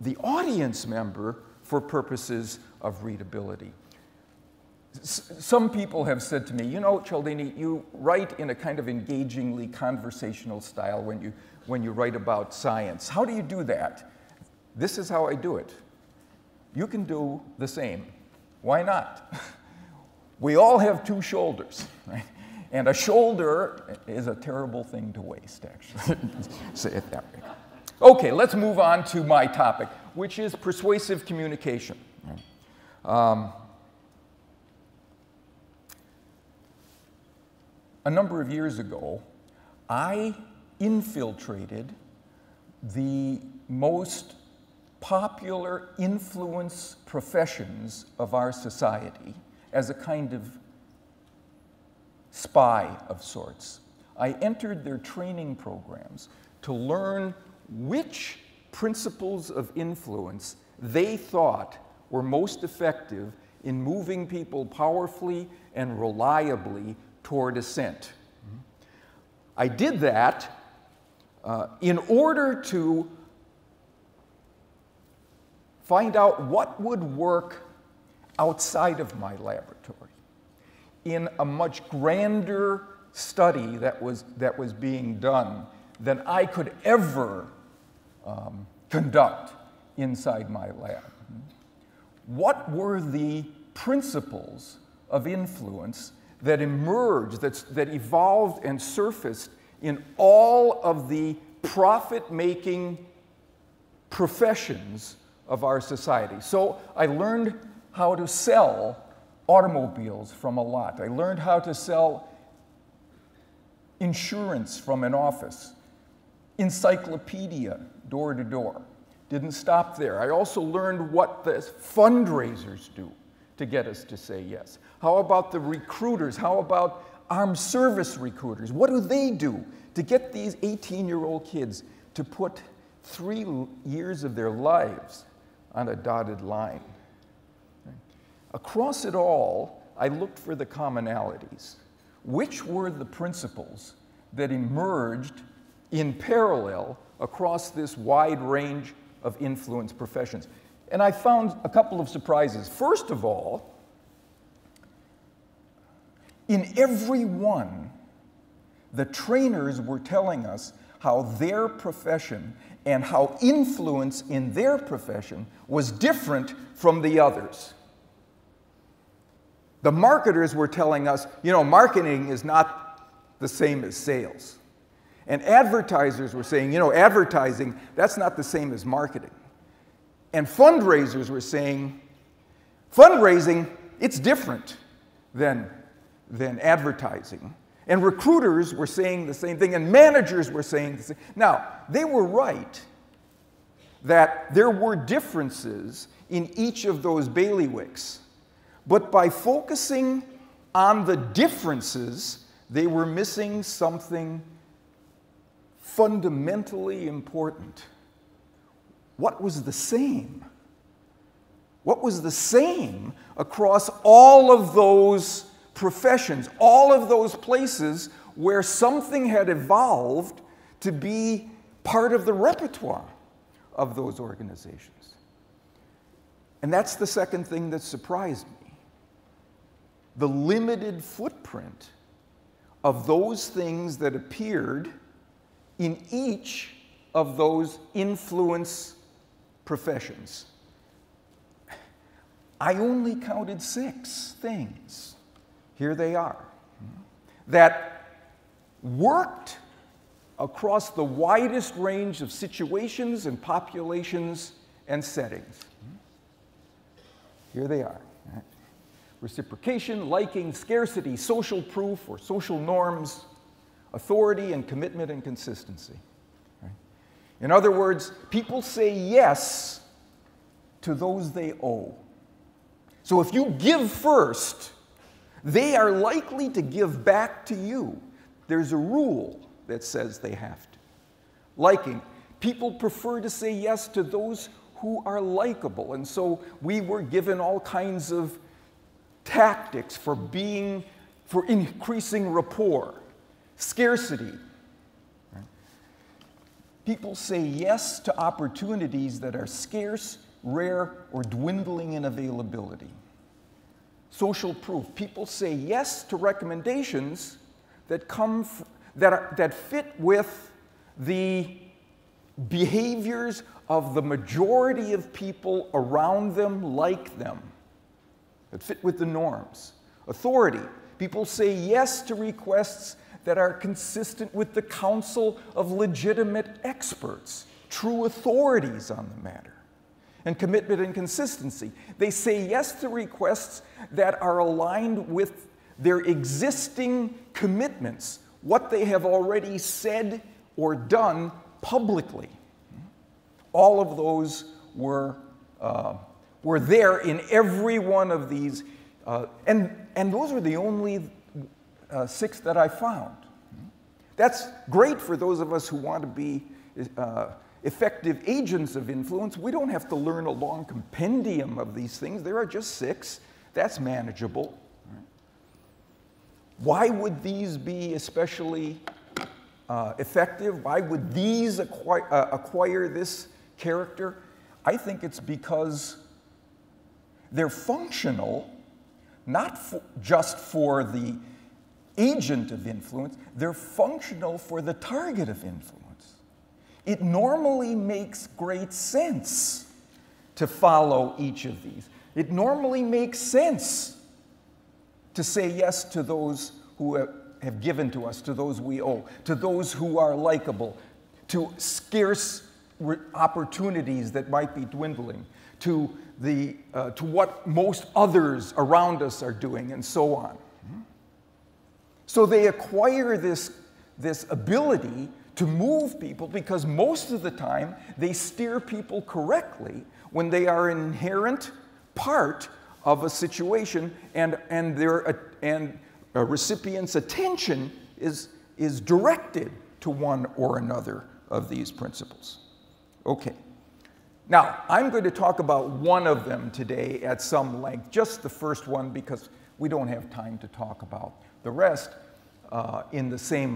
the audience member for purposes of readability. Some people have said to me, you know, Cialdini, you write in a kind of engagingly conversational style when you write about science. How do you do that? This is how I do it. You can do the same. Why not? We all have two shoulders, right? And a shoulder is a terrible thing to waste, actually. Say it that way. Okay, let's move on to my topic, which is persuasive communication. A number of years ago, I infiltrated the most popular influence professions of our society as a kind of spy of sorts. I entered their training programs to learn which principles of influence they thought were most effective in moving people powerfully and reliably toward assent. I did that in order to find out what would work outside of my laboratory in a much grander study that was being done than I could ever conduct inside my lab. What were the principles of influence that emerged, that evolved and surfaced in all of the profit-making professions of our society? So I learned how to sell automobiles from a lot. I learned how to sell insurance from an office, encyclopedia door to door. Didn't stop there. I also learned what the fundraisers do to get us to say yes. How about the recruiters? How about armed service recruiters? What do they do to get these 18-year-old kids to put 3 years of their lives on a dotted line? Across it all, I looked for the commonalities. Which were the principles that emerged in parallel across this wide range of influence professions? And I found a couple of surprises. First of all, in every one, the trainers were telling us how their profession and how influence in their profession was different from the others. The marketers were telling us, you know, marketing is not the same as sales. And advertisers were saying, you know, advertising, that's not the same as marketing. And fundraisers were saying, fundraising, it's different than advertising. And recruiters were saying the same thing, and managers were saying the same. Now, they were right that there were differences in each of those bailiwicks. But by focusing on the differences, they were missing something fundamentally important. What was the same? What was the same across all of those professions, all of those places where something had evolved to be part of the repertoire of those organizations? And that's the second thing that surprised me. The limited footprint of those things that appeared in each of those influence professions. I only counted 6 things. Here they are. That worked across the widest range of situations and populations and settings. Here they are. Reciprocation, liking, scarcity, social proof or social norms, authority and commitment and consistency. In other words, people say yes to those they owe. So if you give first, they are likely to give back to you. There's a rule that says they have to. Liking. People prefer to say yes to those who are likable. And so we were given all kinds of tactics for increasing rapport. Scarcity. People say yes to opportunities that are scarce, rare, or dwindling in availability. Social proof. People say yes to recommendations that that fit with the behaviors of the majority of people around them, like them, that fit with the norms. Authority. People say yes to requests that are consistent with the counsel of legitimate experts, true authorities on the matter. And commitment and consistency. They say yes to requests that are aligned with their existing commitments, what they have already said or done publicly. All of those were there in every one of these, and those were the only 6 that I found. That's great for those of us who want to be effective agents of influence. We don't have to learn a long compendium of these things. There are just 6. That's manageable. Why would these be especially effective? Why would these acquire this character? I think it's because they're functional, not just for the agent of influence, they're functional for the target of influence. It normally makes great sense to follow each of these. It normally makes sense to say yes to those who have given to us, to those we owe, to those who are likable, to scarce opportunities that might be dwindling, to what most others around us are doing, and so on. So they acquire this ability to move people because most of the time they steer people correctly when they are an inherent part of a situation and a recipient's attention is directed to one or another of these principles. Okay. Now, I'm going to talk about one of them today at some length, just the first one because we don't have time to talk about the rest at the same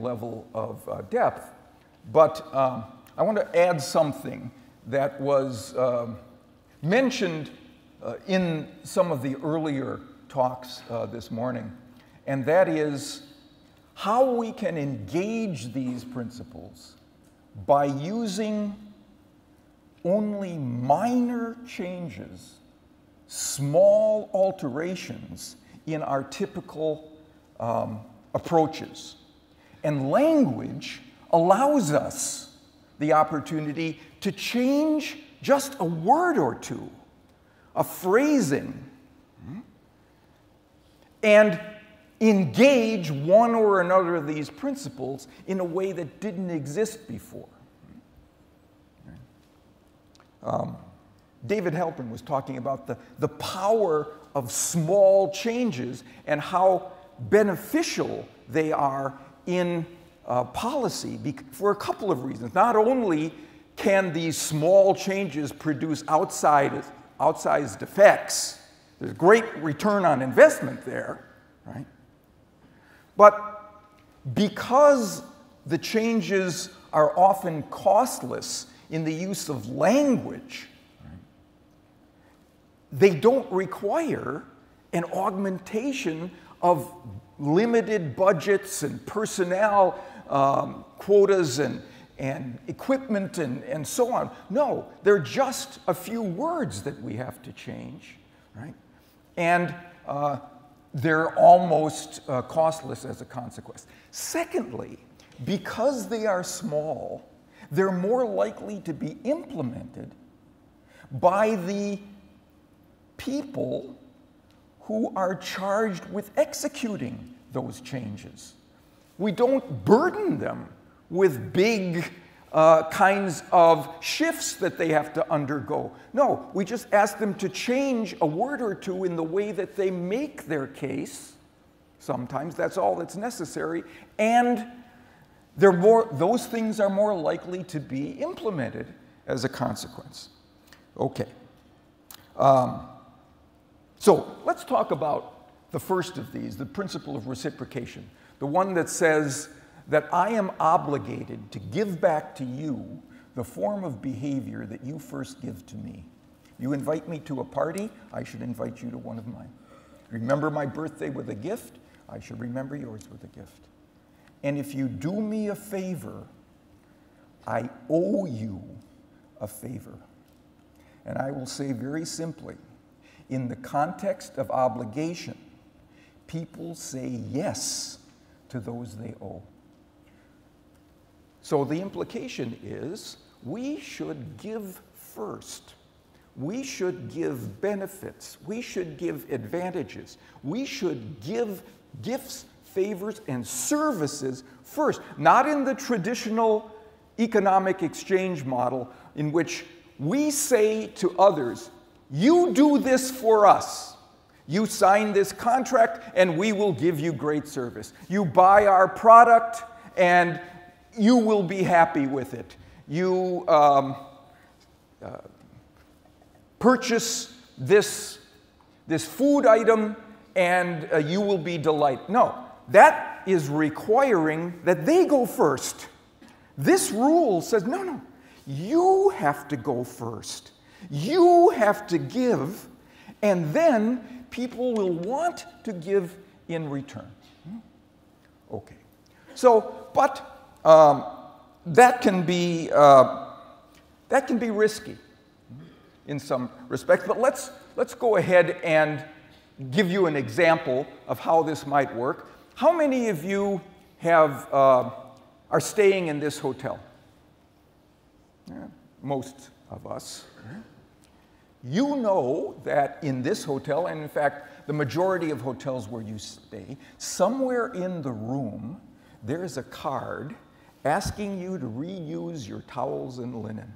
level of depth. But I want to add something that was mentioned in some of the earlier talks this morning, and that is how we can engage these principles by using only minor changes, small alterations in our typical approaches. And language allows us the opportunity to change just a word or two, a phrasing, and engage one or another of these principles in a way that didn't exist before. David Halpern was talking about the power of small changes and how beneficial they are in policy for a couple of reasons. Not only can these small changes produce outsized effects, there's great return on investment there, right? But because the changes are often costless in the use of language, they don't require an augmentation of limited budgets and personnel quotas and equipment and so on. No, they're just a few words that we have to change, right? And they're almost costless as a consequence. Secondly, because they are small, they're more likely to be implemented by the people who are charged with executing those changes. We don't burden them with big kinds of shifts that they have to undergo. No, we just ask them to change a word or two in the way that they make their case. Sometimes that's all that's necessary, and those things are more likely to be implemented as a consequence. Okay. So let's talk about the first of these, the principle of reciprocation, the one that says that I am obligated to give back to you the form of behavior that you first give to me. You invite me to a party, I should invite you to one of mine. Remember my birthday with a gift, I should remember yours with a gift. And if you do me a favor, I owe you a favor. And I will say very simply, in the context of obligation, people say yes to those they owe. So the implication is we should give first. We should give benefits. We should give advantages. We should give gifts, favors, and services first, not in the traditional economic exchange model in which we say to others, you do this for us. You sign this contract and we will give you great service. You buy our product and you will be happy with it. You purchase this food item and you will be delighted. No, that is requiring that they go first. This rule says, no, you have to go first. You have to give, and then people will want to give in return. Okay. So, but that can be risky in some respects. But let's go ahead and give you an example of how this might work. How many of you are staying in this hotel? Yeah, most of us. You know that in this hotel, and in fact, the majority of hotels where you stay, somewhere in the room, there is a card asking you to reuse your towels and linen.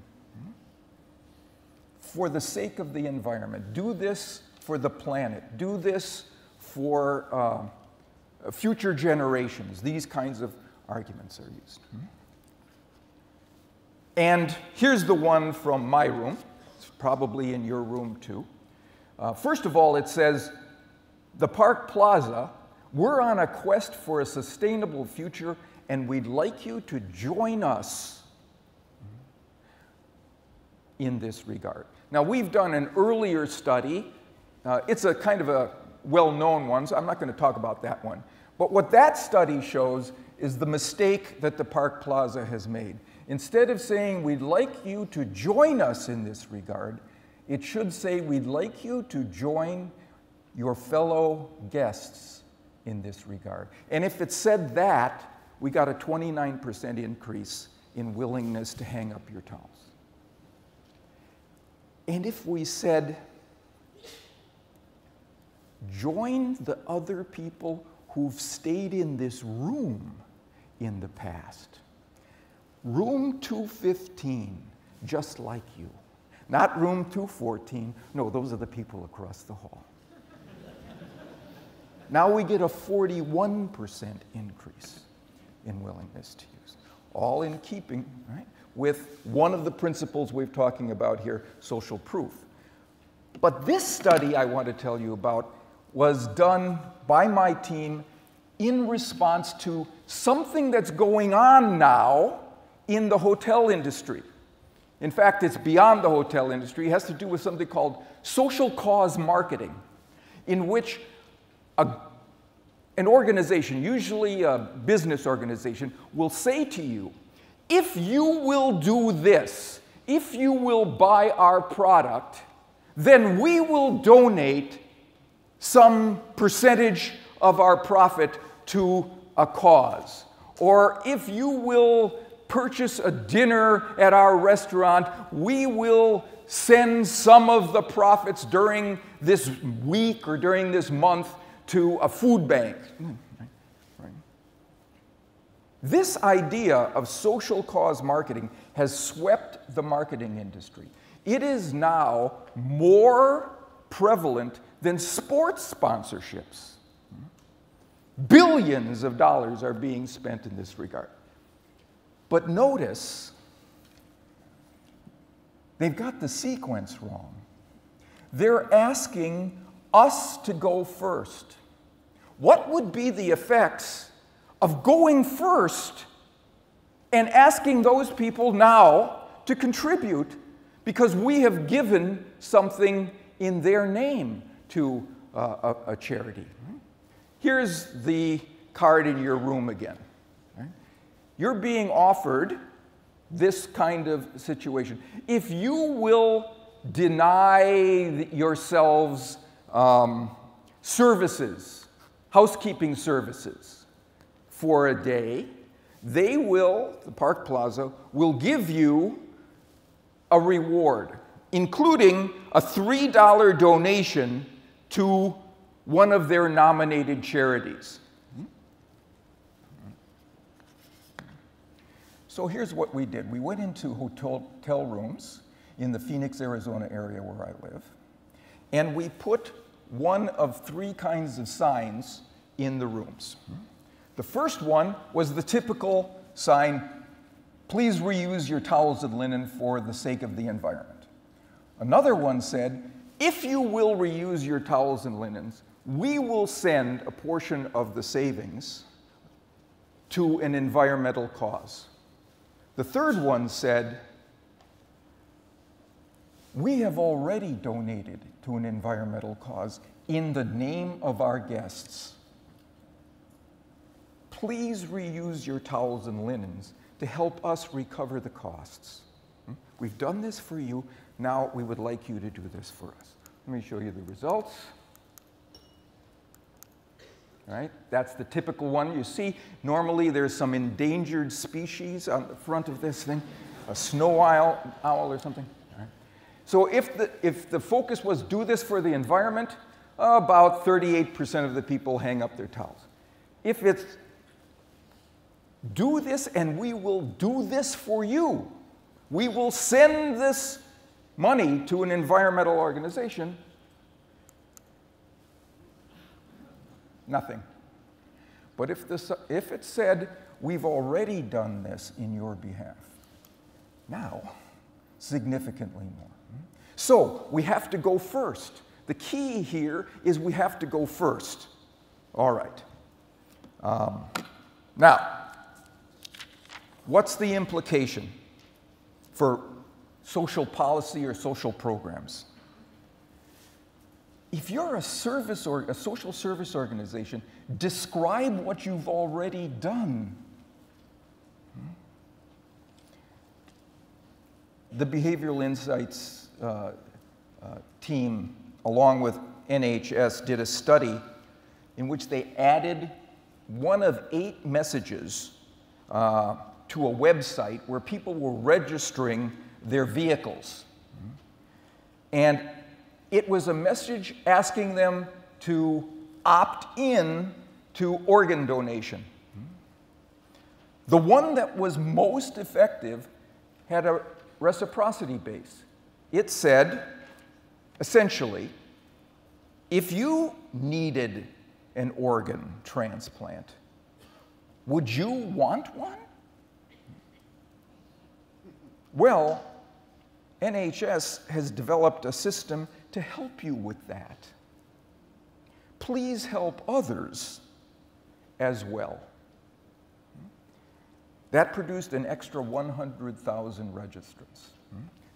For the sake of the environment, do this for the planet, do this for future generations. These kinds of arguments are used. And here's the one from my room. It's probably in your room too. First of all, it says, the Park Plaza, we're on a quest for a sustainable future and we'd like you to join us in this regard. Now, we've done an earlier study. It's a kind of a well-known one, so I'm not going to talk about that one. But what that study shows is the mistake that the Park Plaza has made. Instead of saying, we'd like you to join us in this regard, it should say, we'd like you to join your fellow guests in this regard. And if it said that, we got a 29% increase in willingness to hang up your towels. And if we said, join the other people who've stayed in this room in the past, room 215, just like you. Not room 214. No, those are the people across the hall. Now we get a 41% increase in willingness to use. All in keeping, right, with one of the principles we're talking about here, social proof. But this study I want to tell you about was done by my team in response to something that's going on now in the hotel industry. In fact, it's beyond the hotel industry. It has to do with something called social cause marketing, in which an organization, usually a business organization, will say to you, if you will do this, if you will buy our product, then we will donate some percentage of our profit to a cause. Or if you will purchase a dinner at our restaurant, we will send some of the profits during this week or during this month to a food bank. This idea of social cause marketing has swept the marketing industry. It is now more prevalent than sports sponsorships. Billions of dollars are being spent in this regard. But notice, they've got the sequence wrong. They're asking us to go first. What would be the effects of going first and asking those people now to contribute because we have given something in their name to a charity? Here's the card in your room again. You're being offered this kind of situation. If you will deny yourselves services, housekeeping services, for a day, they will, the Park Plaza, will give you a reward, including a $3 donation to one of their nominated charities. So here's what we did. We went into hotel rooms in the Phoenix, Arizona area where I live, and we put one of three kinds of signs in the rooms. The first one was the typical sign, please reuse your towels and linen for the sake of the environment. Another one said, if you will reuse your towels and linens, we will send a portion of the savings to an environmental cause. The third one said, we have already donated to an environmental cause in the name of our guests. Please reuse your towels and linens to help us recover the costs. We've done this for you. Now we would like you to do this for us. Let me show you the results. All right, that's the typical one. You see, normally there's some endangered species on the front of this thing, a snow owl or something. All right. So if the focus was do this for the environment, about 38% of the people hang up their towels. If it's do this and we will do this for you, we will send this money to an environmental organization, nothing. But if it said, we've already done this in your behalf, now, significantly more. So, we have to go first. The key here is we have to go first. All right. Now, what's the implication for social policy or social programs? If you're a service or a social service organization, describe what you've already done. The Behavioral Insights team, along with NHS, did a study in which they added one of 8 messages to a website where people were registering their vehicles. And it was a message asking them to opt in to organ donation. The one that was most effective had a reciprocity base. It said, essentially, if you needed an organ transplant, would you want one? Well, NHS has developed a system to help you with that. Please help others as well. That produced an extra 100,000 registrants.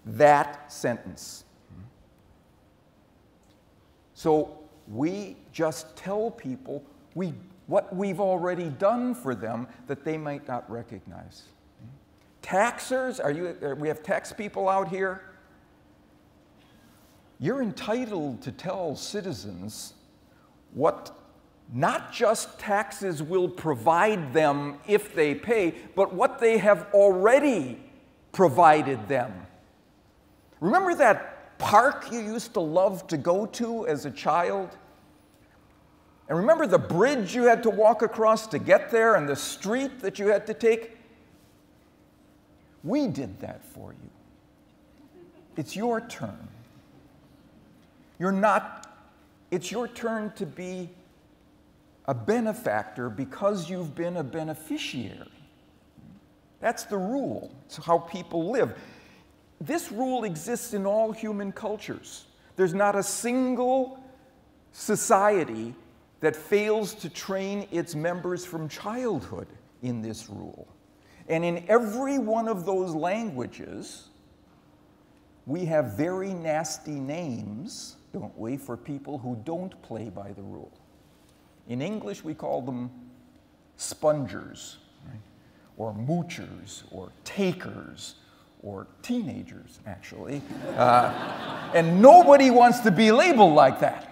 That sentence. So we just tell people what we've already done for them that they might not recognize. Taxers, we have tax people out here? You're entitled to tell citizens what not just taxes will provide them if they pay, but what they have already provided them. Remember that park you used to love to go to as a child? And remember the bridge you had to walk across to get there and the street that you had to take? We did that for you. It's your turn. It's your turn to be a benefactor because you've been a beneficiary. That's the rule. It's how people live. This rule exists in all human cultures. There's not a single society that fails to train its members from childhood in this rule. And in every one of those languages, we have very nasty names, don't we, for people who don't play by the rule. In English, we call them spongers, right? Or moochers, or takers, or teenagers, actually. And nobody wants to be labeled like that.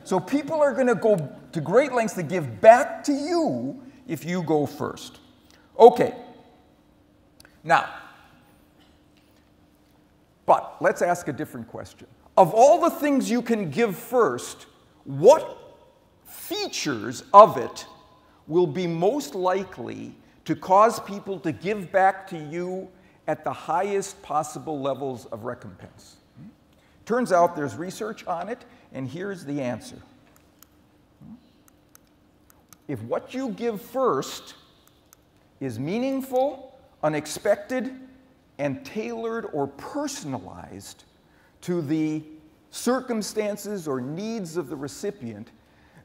So people are going to go to great lengths to give back to you if you go first. Okay. Now, but let's ask a different question. Of all the things you can give first, what features of it will be most likely to cause people to give back to you at the highest possible levels of recompense? Turns out there's research on it, and here's the answer. If what you give first is meaningful, unexpected, and tailored or personalized to the circumstances or needs of the recipient,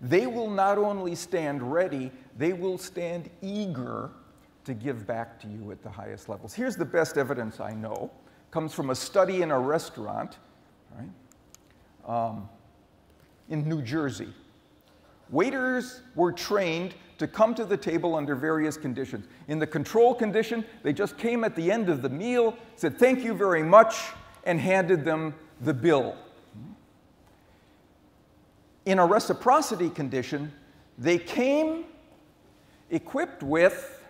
they will not only stand ready, they will stand eager to give back to you at the highest levels. Here's the best evidence I know. It comes from a study in a restaurant, right, in New Jersey. Waiters were trained to come to the table under various conditions. In the control condition, they just came at the end of the meal, said thank you very much, and handed them the bill. In a reciprocity condition, they came equipped with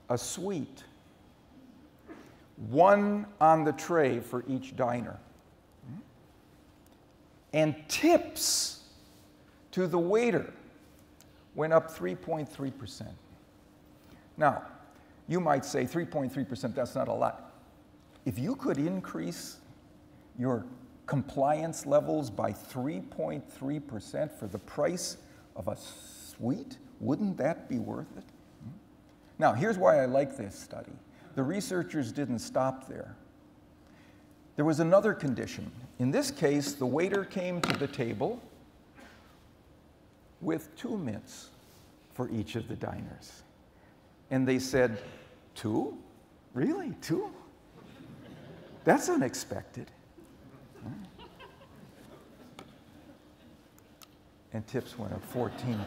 a sweet, one on the tray for each diner, and tips to the waiter went up 3.3%. Now, you might say 3.3%, that's not a lot. If you could increase your compliance levels by 3.3% for the price of a sweet, wouldn't that be worth it? Now, here's why I like this study. The researchers didn't stop there. There was another condition. In this case, the waiter came to the table with 2 mints for each of the diners. And they said, 2? Really, 2? That's unexpected. And tips went up 14%.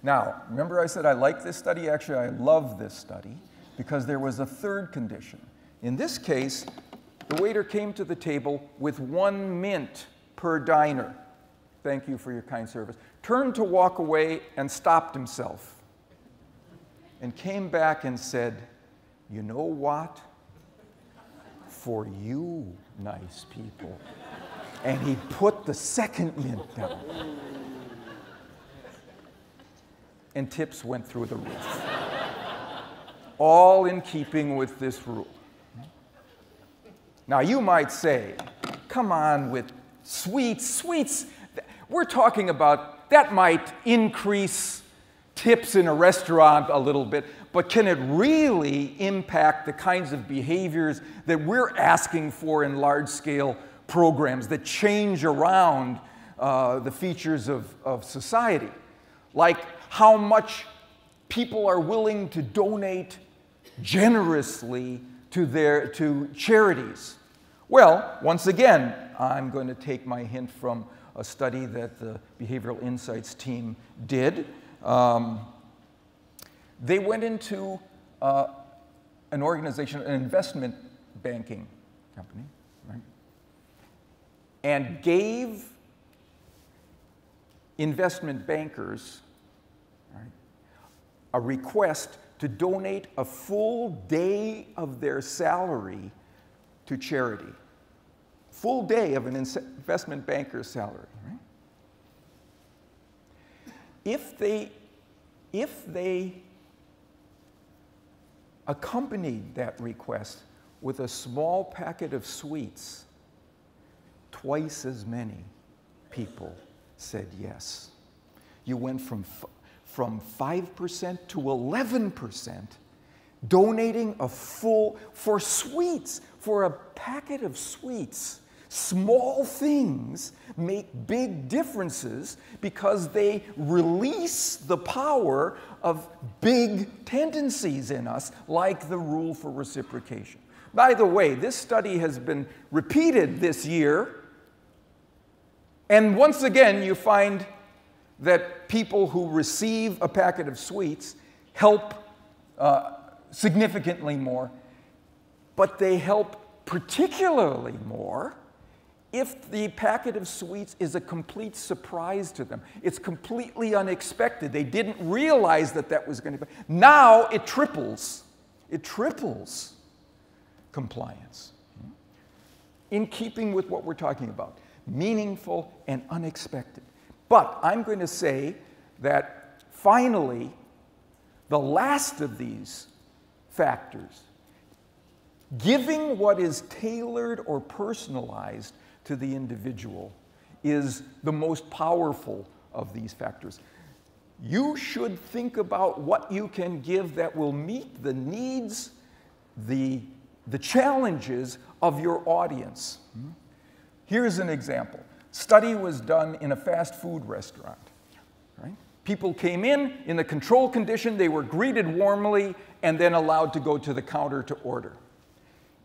Now, remember I said I like this study? Actually, I love this study because there was a third condition. In this case, the waiter came to the table with 1 mint per diner. thank you for your kind service, turned to walk away and stopped himself and came back and said, you know what? For you nice people. And he put the second mint down. And tips went through the roof. All in keeping with this rule. Now you might say, come on with sweets. We're talking about, that might increase tips in a restaurant a little bit, but can it really impact the kinds of behaviors that we're asking for in large-scale programs that change around the features of society? Like how much people are willing to donate generously to charities. Well, once again, I'm going to take my hint from a study that the Behavioral Insights team did. They went into an organization, an investment banking company, right, and gave investment bankers, right, a request to donate a full day of their salary to charity. Full day of an investment banker's salary, right? If they accompanied that request with a small packet of sweets, twice as many people said yes. You went from 5% to 11%, donating a full, for sweets, for a packet of sweets. Small things make big differences because they release the power of big tendencies in us, like the rule for reciprocation. By the way, this study has been repeated this year, and once again you find that people who receive a packet of sweets help significantly more, but they help particularly more if the packet of sweets is a complete surprise to them. It's completely unexpected. They didn't realize that that was going to be. Now it triples compliance. In keeping with what we're talking about, meaningful and unexpected. But I'm going to say that finally, the last of these factors, giving what is tailored or personalized to the individual, is the most powerful of these factors. You should think about what you can give that will meet the needs, the challenges of your audience. Here's an example. Study was done in a fast food restaurant. Right? People came in a control condition, they were greeted warmly, and then allowed to go to the counter to order.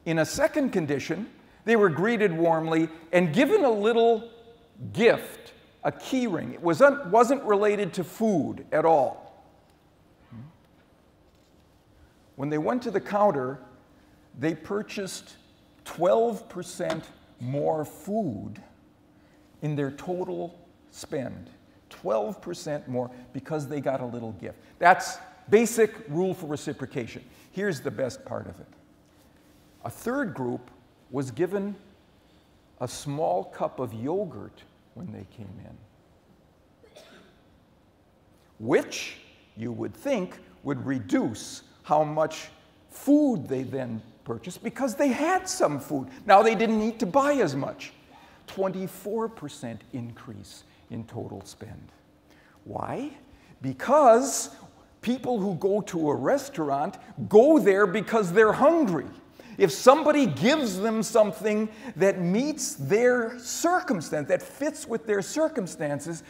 In a second condition, they were greeted warmly and given a little gift, a key ring. It wasn't related to food at all. When they went to the counter, they purchased 12% more food in their total spend. 12% more because they got a little gift. That's basic rule for reciprocation. Here's the best part of it. A third group was given a small cup of yogurt when they came in, which you would think would reduce how much food they then purchased because they had some food. Now they didn't need to buy as much. 24% increase in total spend. Why? Because people who go to a restaurant go there because they're hungry. If somebody gives them something that meets their circumstance, that fits with their circumstances,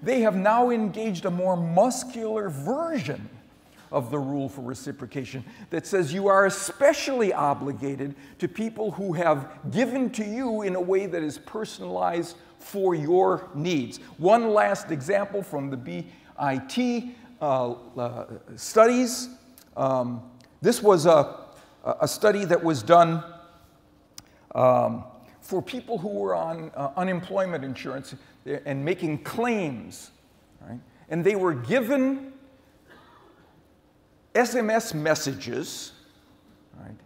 they have now engaged a more muscular version of the rule for reciprocation that says you are especially obligated to people who have given to you in a way that is personalized for your needs. One last example from the BIT studies. This was a study that was done for people who were on unemployment insurance. and making claims, right? And they were given SMS messages, right,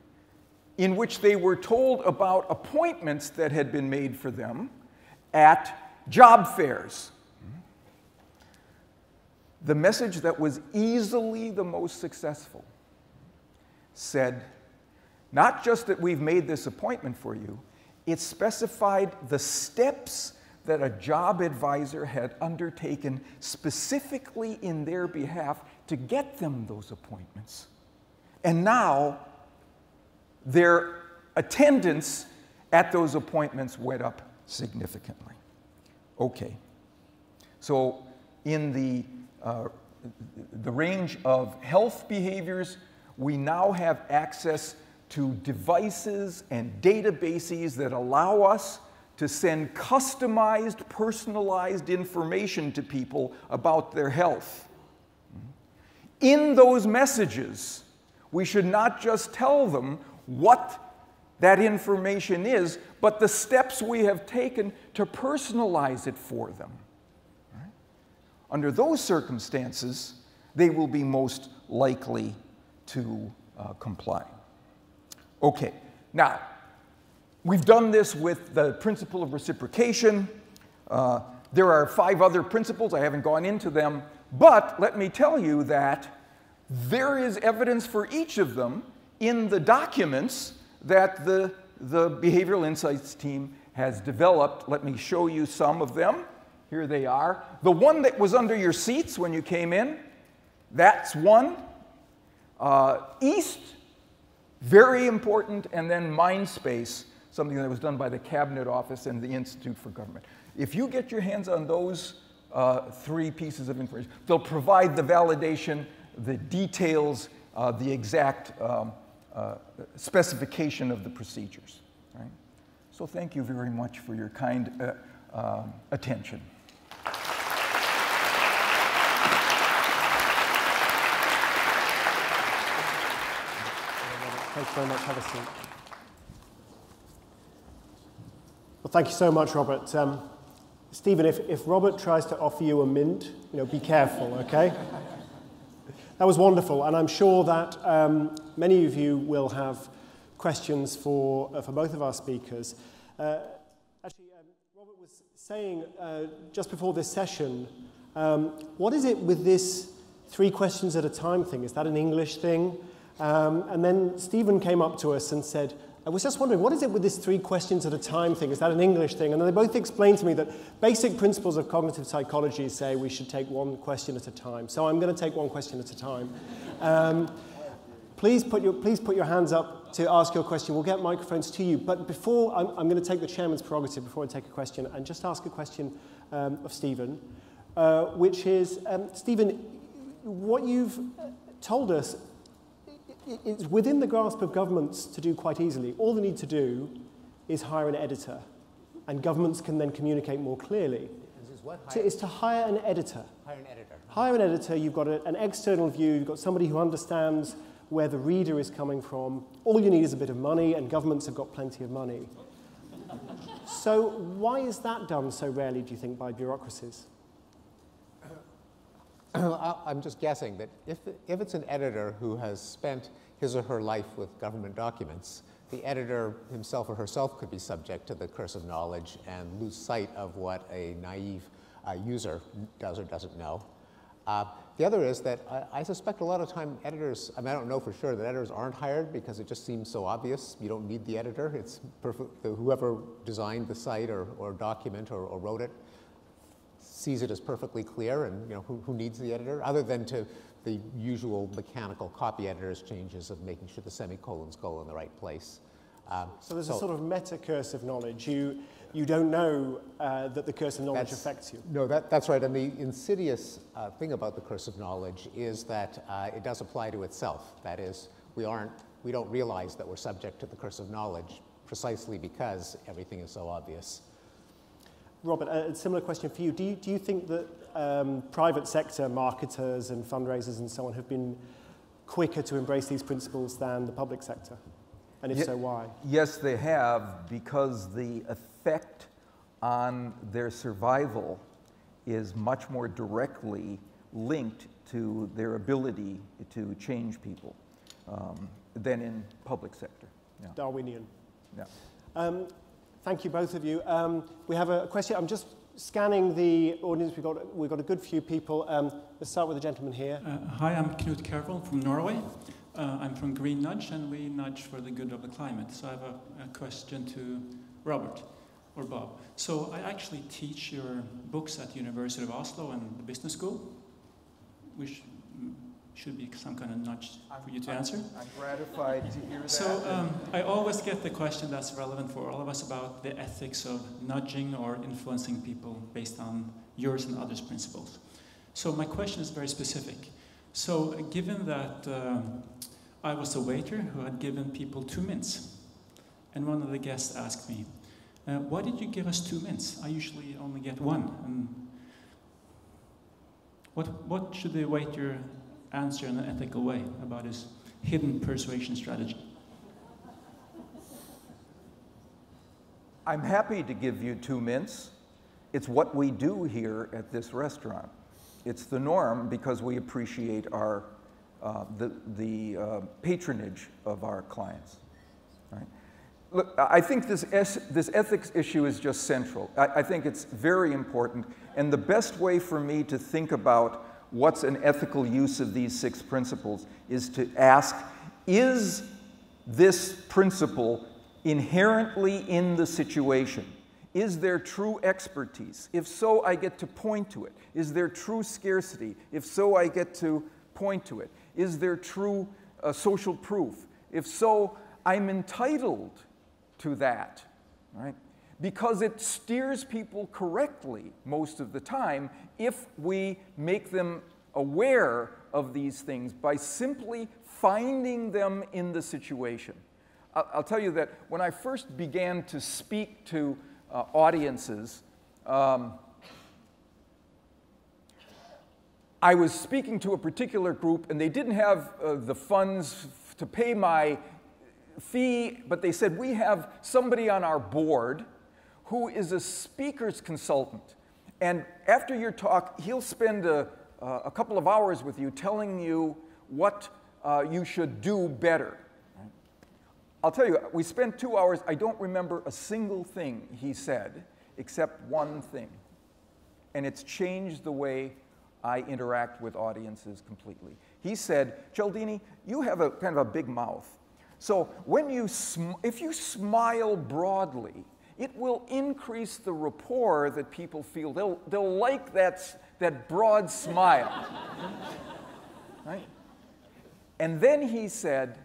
in which they were told about appointments that had been made for them at job fairs. The message that was easily the most successful said, not just that we've made this appointment for you, it specified the steps that a job advisor had undertaken specifically in their behalf to get them those appointments. And now their attendance at those appointments went up significantly. Okay, so in the range of health behaviors, we now have access to devices and databases that allow us to send customized, personalized information to people about their health. In those messages, we should not just tell them what that information is, but the steps we have taken to personalize it for them. Right? Under those circumstances, they will be most likely to comply. Okay, now, we've done this with the principle of reciprocation. There are 5 other principles. I haven't gone into them. But let me tell you that there is evidence for each of them in the documents that the Behavioral Insights team has developed. Let me show you some of them. Here they are. The one that was under your seats when you came in, that's one. East, very important, and then Mindspace, something that was done by the Cabinet Office and the Institute for Government. If you get your hands on those 3 pieces of information, they'll provide the validation, the details, the exact specification of the procedures. Right? So thank you very much for your kind attention. Thanks very much. Have a seat. Well, thank you so much, Robert. Stephen, if Robert tries to offer you a mint, be careful, okay? That was wonderful, and I'm sure that many of you will have questions for both of our speakers. Actually, Robert was saying just before this session, what is it with this 3 questions at a time thing? Is that an English thing? And then Stephen came up to us and said, I was just wondering, what is it with this 3 questions at a time thing? Is that an English thing? And then they both explained to me that basic principles of cognitive psychology say we should take 1 question at a time. So I'm going to take 1 question at a time. Please put your hands up to ask your question. We'll get microphones to you. But before, I'm going to take the chairman's prerogative before I take a question and just ask a question of Stephen, which is, Stephen, what you've told us, it's within the grasp of governments to do quite easily. All they need to do is hire an editor, and governments can then communicate more clearly. Is to hire an editor. Hire an editor. Hire an editor, you've got an external view, you've got somebody who understands where the reader is coming from. All you need is a bit of money, and governments have got plenty of money. So why is that done so rarely, do you think, by bureaucracies? I'm just guessing that if it's an editor who has spent his or her life with government documents, the editor himself or herself could be subject to the curse of knowledge and lose sight of what a naive user does or doesn't know. The other is that I suspect a lot of time editors, I don't know for sure that editors aren't hired because it just seems so obvious. You don't need the editor. It's whoever designed the site or document or wrote it sees it as perfectly clear, and who needs the editor, other than to the usual mechanical copy editor's changes of making sure the semicolons go in the right place. So there's a sort of meta curse of knowledge. You don't know that the curse of knowledge affects you. No, that's right. And the insidious thing about the curse of knowledge is that it does apply to itself. That is, we don't realize that we're subject to the curse of knowledge precisely because everything is so obvious. Robert, a similar question for you. Do you think that private sector marketers and fundraisers and so on have been quicker to embrace these principles than the public sector? And if so, why? Yes, they have, because the effect on their survival is much more directly linked to their ability to change people than in public sector. Yeah. Darwinian. Yeah. Thank you, both of you. We have a question. I'm just scanning the audience. We've got a good few people. Let's start with the gentleman here. Hi, I'm Knut Kervold from Norway. I'm from Green Nudge, and we nudge for the good of the climate. So I have a question to Robert or Bob. So I actually teach your books at the University of Oslo and the business school, which should be some kind of nudge for you to answer. I'm gratified to hear that. So I always get the question that's relevant for all of us about the ethics of nudging or influencing people based on yours and others' principles. So my question is very specific. So given that I was a waiter who had given people 2 mints, and one of the guests asked me, why did you give us 2 mints? I usually only get 1. And what should the waiter answer in an ethical way about his hidden persuasion strategy? I'm happy to give you 2 mints. It's what we do here at this restaurant. It's the norm because we appreciate our the patronage of our clients. Right? Look, I think this ethics issue is just central. I think it's very important, and the best way for me to think about what's an ethical use of these 6 principles is to ask, is this principle inherently in the situation? Is there true expertise? If so, I get to point to it. Is there true scarcity? If so, I get to point to it. Is there true social proof? If so, I'm entitled to that, right? Because it steers people correctly most of the time if we make them aware of these things by simply finding them in the situation. I'll tell you that when I first began to speak to audiences, I was speaking to a particular group, and they didn't have the funds to pay my fee, but they said, we have somebody on our board who is a speaker's consultant. And after your talk, he'll spend a couple of hours with you telling you what you should do better. I'll tell you, we spent 2 hours. I don't remember a single thing he said, except one thing. And it's changed the way I interact with audiences completely. He said, Cialdini, you have a kind of a big mouth. So when if you smile broadly, it will increase the rapport that people feel. They'll like that broad smile. Right? And then he said,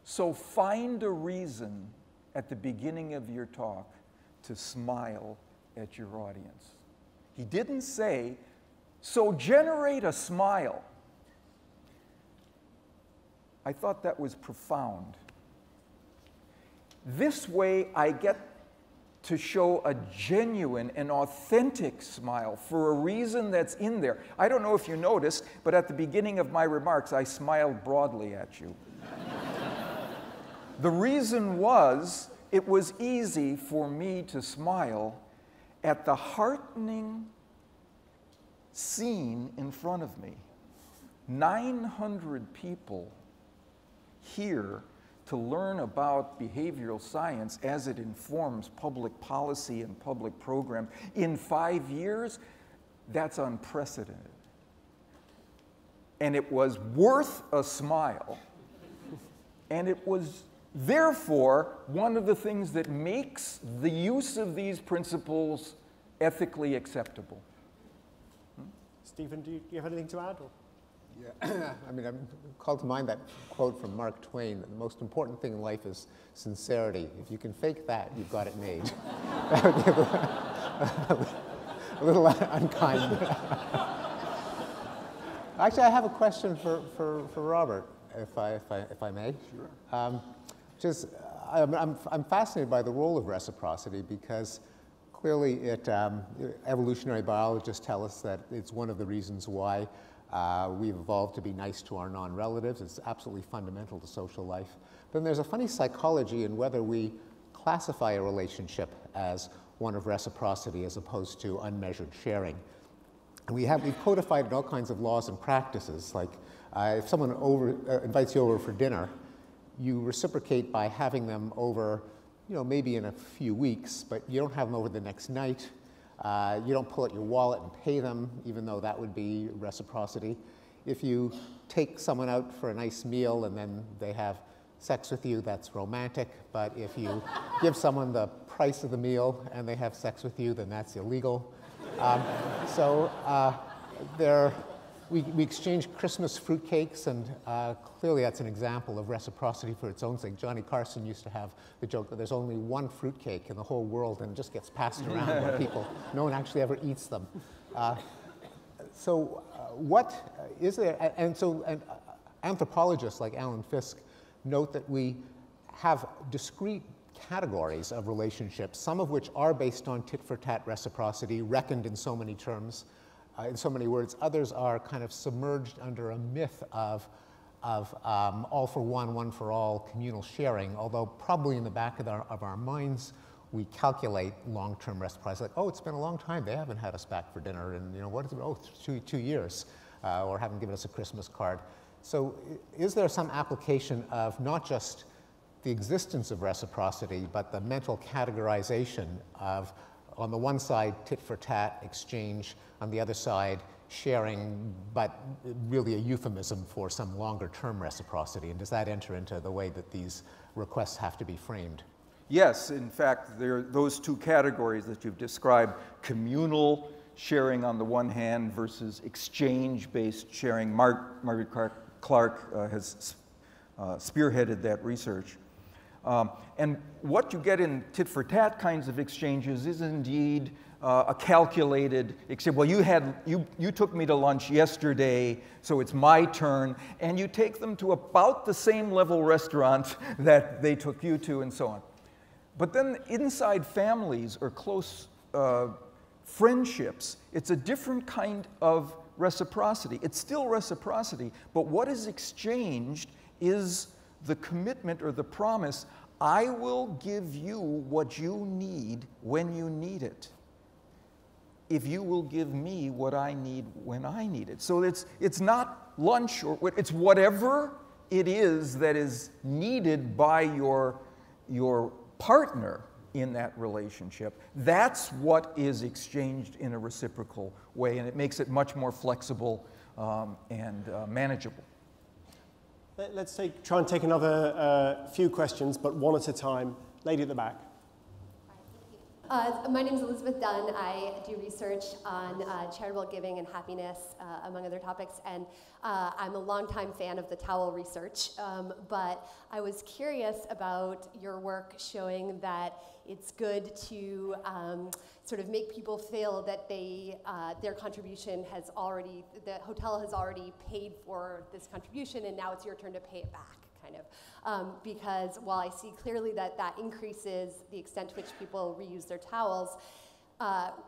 so find a reason at the beginning of your talk to smile at your audience. He didn't say, so generate a smile. I thought that was profound. This way I get to show a genuine and authentic smile for a reason that's in there. I don't know if you noticed, but at the beginning of my remarks, I smiled broadly at you. The reason was, it was easy for me to smile at the heartening scene in front of me. 900 people here to learn about behavioral science as it informs public policy and public programs. In 5 years, that's unprecedented. And it was worth a smile. And it was therefore one of the things that makes the use of these principles ethically acceptable. Stephen, do you have anything to add? Or? Yeah, I mean, I'm called to mind that quote from Mark Twain, that the most important thing in life is sincerity. If you can fake that, you've got it made. That would be a little unkind. Actually, I have a question for Robert, if I may. Sure. I'm fascinated by the role of reciprocity because clearly evolutionary biologists tell us that it's one of the reasons why we've evolved to be nice to our non-relatives. It's absolutely fundamental to social life. Then there's a funny psychology in whether we classify a relationship as one of reciprocity as opposed to unmeasured sharing. And we've codified all kinds of laws and practices, like if someone invites you over for dinner, you reciprocate by having them over, maybe in a few weeks, but you don't have them over the next night. You don't pull out your wallet and pay them, even though that would be reciprocity. If you take someone out for a nice meal and then they have sex with you, that's romantic. But if you give someone the price of the meal and they have sex with you, then that's illegal. We exchange Christmas fruitcakes, and clearly that's an example of reciprocity for its own sake. Johnny Carson used to have the joke that there's only one fruitcake in the whole world and it just gets passed around by people. No one actually ever eats them. What is there? And anthropologists like Alan Fiske note that we have discrete categories of relationships, some of which are based on tit-for-tat reciprocity, reckoned in so many terms, in so many words. Others are kind of submerged under a myth of all for one for all communal sharing, although probably in the back of our minds, we calculate long-term reciprocity. Like, oh, it's been a long time. They haven't had us back for dinner. And what is it? Oh, 2 years. Or haven't given us a Christmas card. So is there some application of not just the existence of reciprocity, but the mental categorization of, on the one side, tit-for-tat exchange, on the other side, sharing, but really a euphemism for some longer-term reciprocity? And does that enter into the way that these requests have to be framed? Yes, in fact, there are those two categories that you've described, communal sharing on the one hand versus exchange-based sharing. Margaret Clark has spearheaded that research. And what you get in tit-for-tat kinds of exchanges is indeed a calculated exchange. Well, you took me to lunch yesterday, so it's my turn, and you take them to about the same level restaurant that they took you to, and so on. But then inside families or close friendships, it's a different kind of reciprocity. It's still reciprocity, but what is exchanged is the commitment or the promise, I will give you what you need when you need it, if you will give me what I need when I need it. So it's not lunch, or it's whatever it is that is needed by your partner in that relationship. That's what is exchanged in a reciprocal way, and it makes it much more flexible and manageable. Let's try and take another few questions, but one at a time. Lady at the back. My name is Elizabeth Dunn. I do research on charitable giving and happiness, among other topics, and I'm a longtime fan of the towel research, but I was curious about your work showing that it's good to sort of make people feel that their contribution has already, the hotel has already paid for this contribution, and now it's your turn to pay it back, kind of. Because while I see clearly that increases the extent to which people reuse their towels,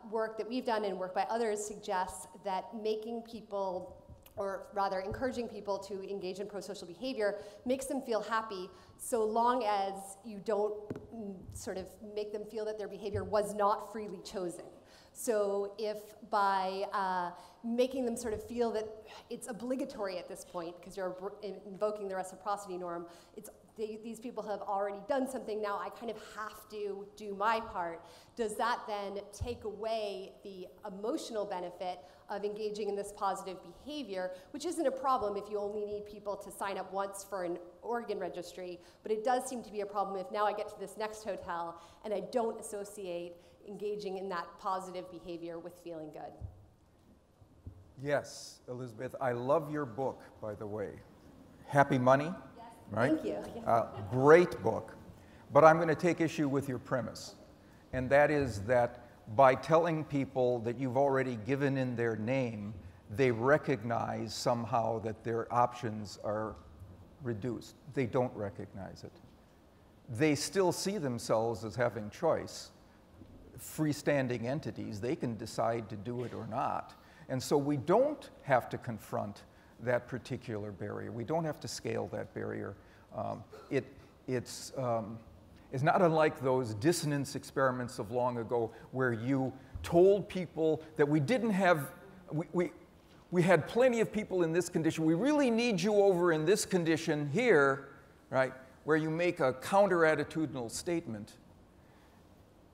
work that we've done and work by others suggests that making people, or rather encouraging people to engage in pro-social behavior, makes them feel happy so long as you don't sort of make them feel that their behavior was not freely chosen. So if by making them sort of feel that it's obligatory at this point, because you're invoking the reciprocity norm, these people have already done something, now I kind of have to do my part, does that then take away the emotional benefit of engaging in this positive behavior, which isn't a problem if you only need people to sign up once for an organ registry, but it does seem to be a problem if now I get to this next hotel and I don't associate engaging in that positive behavior with feeling good. Yes, Elizabeth, I love your book, by the way. Happy Money, Yes, right? thank you. Yes. Great book. But I'm going to take issue with your premise, and that is that by telling people that you've already given in their name, they recognize somehow that their options are reduced. They don't recognize it. They still see themselves as having choice. Freestanding entities, they can decide to do it or not. And so we don't have to confront that particular barrier. We don't have to scale that barrier. is not unlike those dissonance experiments of long ago where you told people that we didn't have, we had plenty of people in this condition. We really need you over in this condition here, right, where you make a counter-attitudinal statement.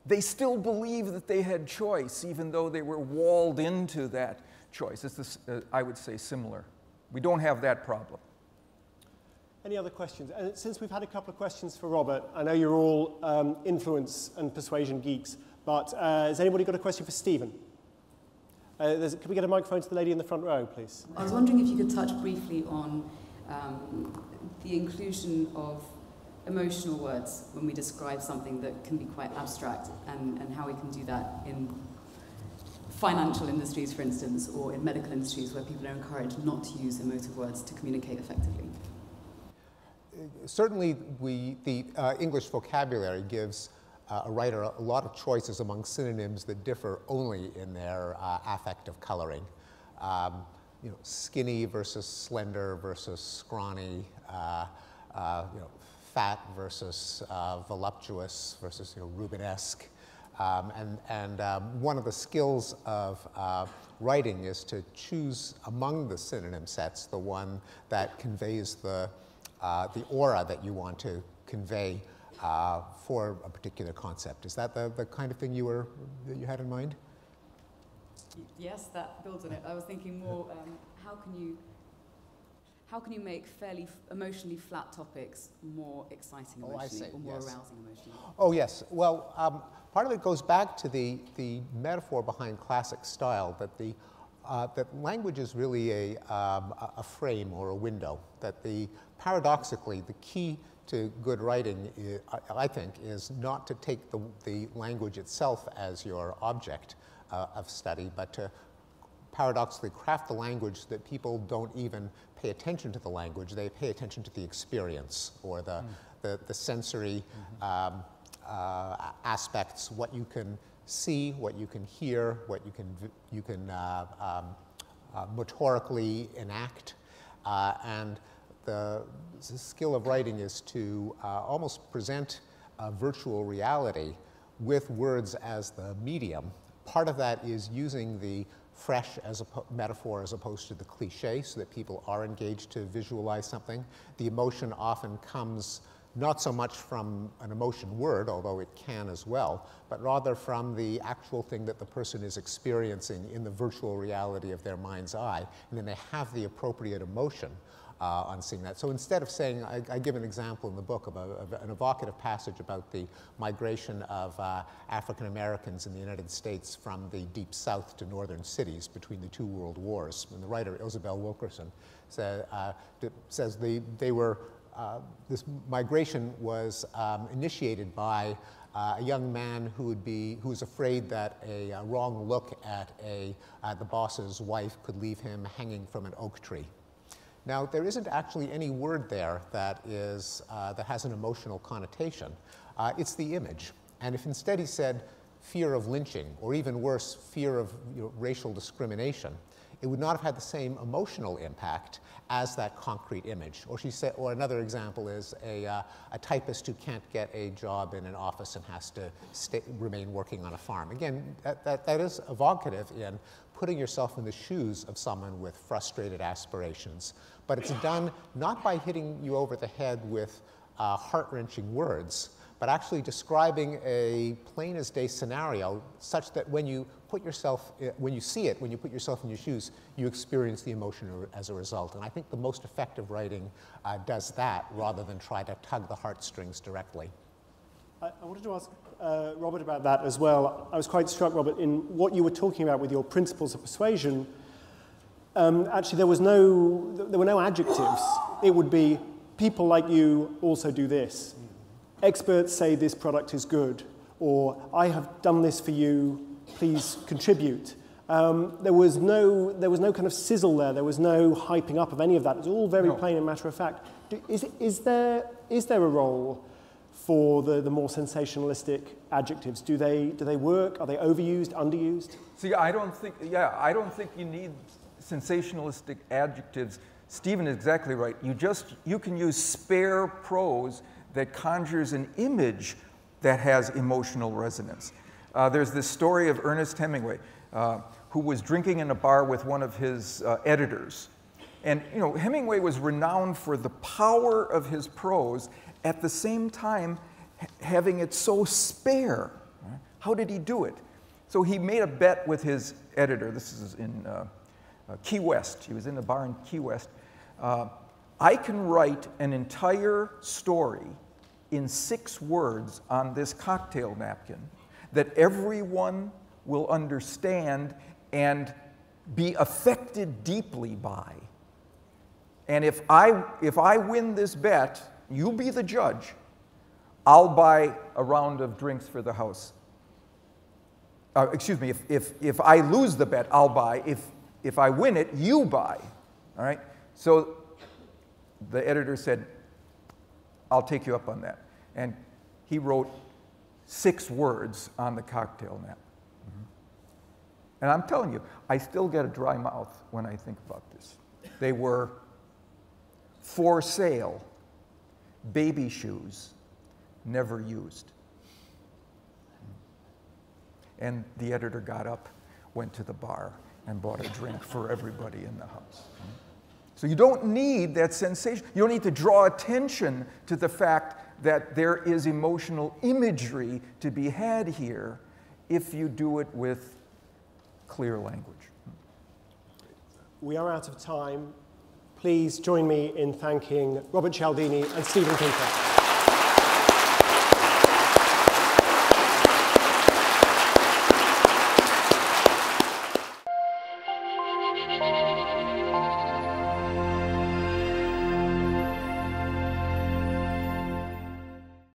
They still believe that they had choice, even though they were walled into that choice. It's this, I would say, similar. We don't have that problem. Any other questions? And since we've had a couple of questions for Robert, I know you're all influence and persuasion geeks, but has anybody got a question for Stephen? Can we get a microphone to the lady in the front row, please? I was wondering if you could touch briefly on the inclusion of emotional words when we describe something that can be quite abstract, and how we can do that in financial industries, for instance, or in medical industries where people are encouraged not to use emotive words to communicate effectively. Certainly, the English vocabulary gives a writer a lot of choices among synonyms that differ only in their affective coloring. You know, skinny versus slender versus scrawny, you know, fat versus voluptuous versus, you know, Rubenesque. One of the skills of writing is to choose among the synonym sets the one that conveys the aura that you want to convey for a particular concept. Is that the kind of thing that you had in mind? Yes, that builds on it. I was thinking more, how can you make fairly emotionally flat topics more exciting emotionally, or more arousing emotionally? Oh, yes. Well, part of it goes back to the metaphor behind classic style, that language is really a frame or a window, that paradoxically, the key to good writing, I think, is not to take the language itself as your object of study, but to paradoxically craft the language so that people don't even pay attention to the language, they pay attention to the experience or the sensory aspects, what you can see, what you can hear, what you can motorically enact, and the skill of writing is to almost present a virtual reality with words as the medium. Part of that is using the fresh as a metaphor as opposed to the cliche, so that people are engaged to visualize something. The emotion often comes not so much from an emotion word, although it can as well, but rather from the actual thing that the person is experiencing in the virtual reality of their mind's eye, and then they have the appropriate emotion on seeing that. So instead of saying, I give an example in the book of an evocative passage about the migration of African Americans in the United States from the deep south to northern cities between the two world wars. And the writer, Isabel Wilkerson, says this migration was initiated by a young man who was afraid that a wrong look at the boss's wife could leave him hanging from an oak tree. Now, there isn't actually any word there that has an emotional connotation. It's the image. And if instead he said fear of lynching, or even worse, fear of racial discrimination, it would not have had the same emotional impact as that concrete image. Or another example is a typist who can't get a job in an office and has to remain working on a farm. Again, that is evocative in putting yourself in the shoes of someone with frustrated aspirations. But it's done not by hitting you over the head with heart-wrenching words, but actually describing a plain as day scenario such that when you put yourself, when you see it, when you put yourself in your shoes, you experience the emotion as a result. And I think the most effective writing does that rather than try to tug the heartstrings directly. I wanted to ask Robert about that as well. I was quite struck, Robert, in what you were talking about with your principles of persuasion. Actually, there were no adjectives. It would be, people like you also do this. Experts say this product is good, or I have done this for you, please contribute. There was no kind of sizzle there. There was no hyping up of any of that. It was all very plain and matter of fact. Is there a role for the more sensationalistic adjectives? Do they work? Are they overused, underused? See, I don't think you need sensationalistic adjectives. Stephen is exactly right. You can use spare prose that conjures an image that has emotional resonance. There's this story of Ernest Hemingway, who was drinking in a bar with one of his editors. And Hemingway was renowned for the power of his prose, at the same time having it so spare. How did he do it? So he made a bet with his editor. This is in Key West. He was in a bar in Key West. I can write an entire story in 6 words on this cocktail napkin that everyone will understand and be affected deeply by. And if I win this bet, you be the judge, I'll buy a round of drinks for the house. Excuse me, if I lose the bet, I'll buy. If I win it, you buy. All right? So the editor said, I'll take you up on that. And he wrote 6 words on the cocktail napkin. And I'm telling you, I still get a dry mouth when I think about this. They were for sale, baby shoes, never used. And the editor got up, went to the bar, and bought a drink for everybody in the house. So you don't need that sensation. You don't need to draw attention to the fact that there is emotional imagery to be had here if you do it with clear language. We are out of time. Please join me in thanking Robert Cialdini and Stephen Kinker.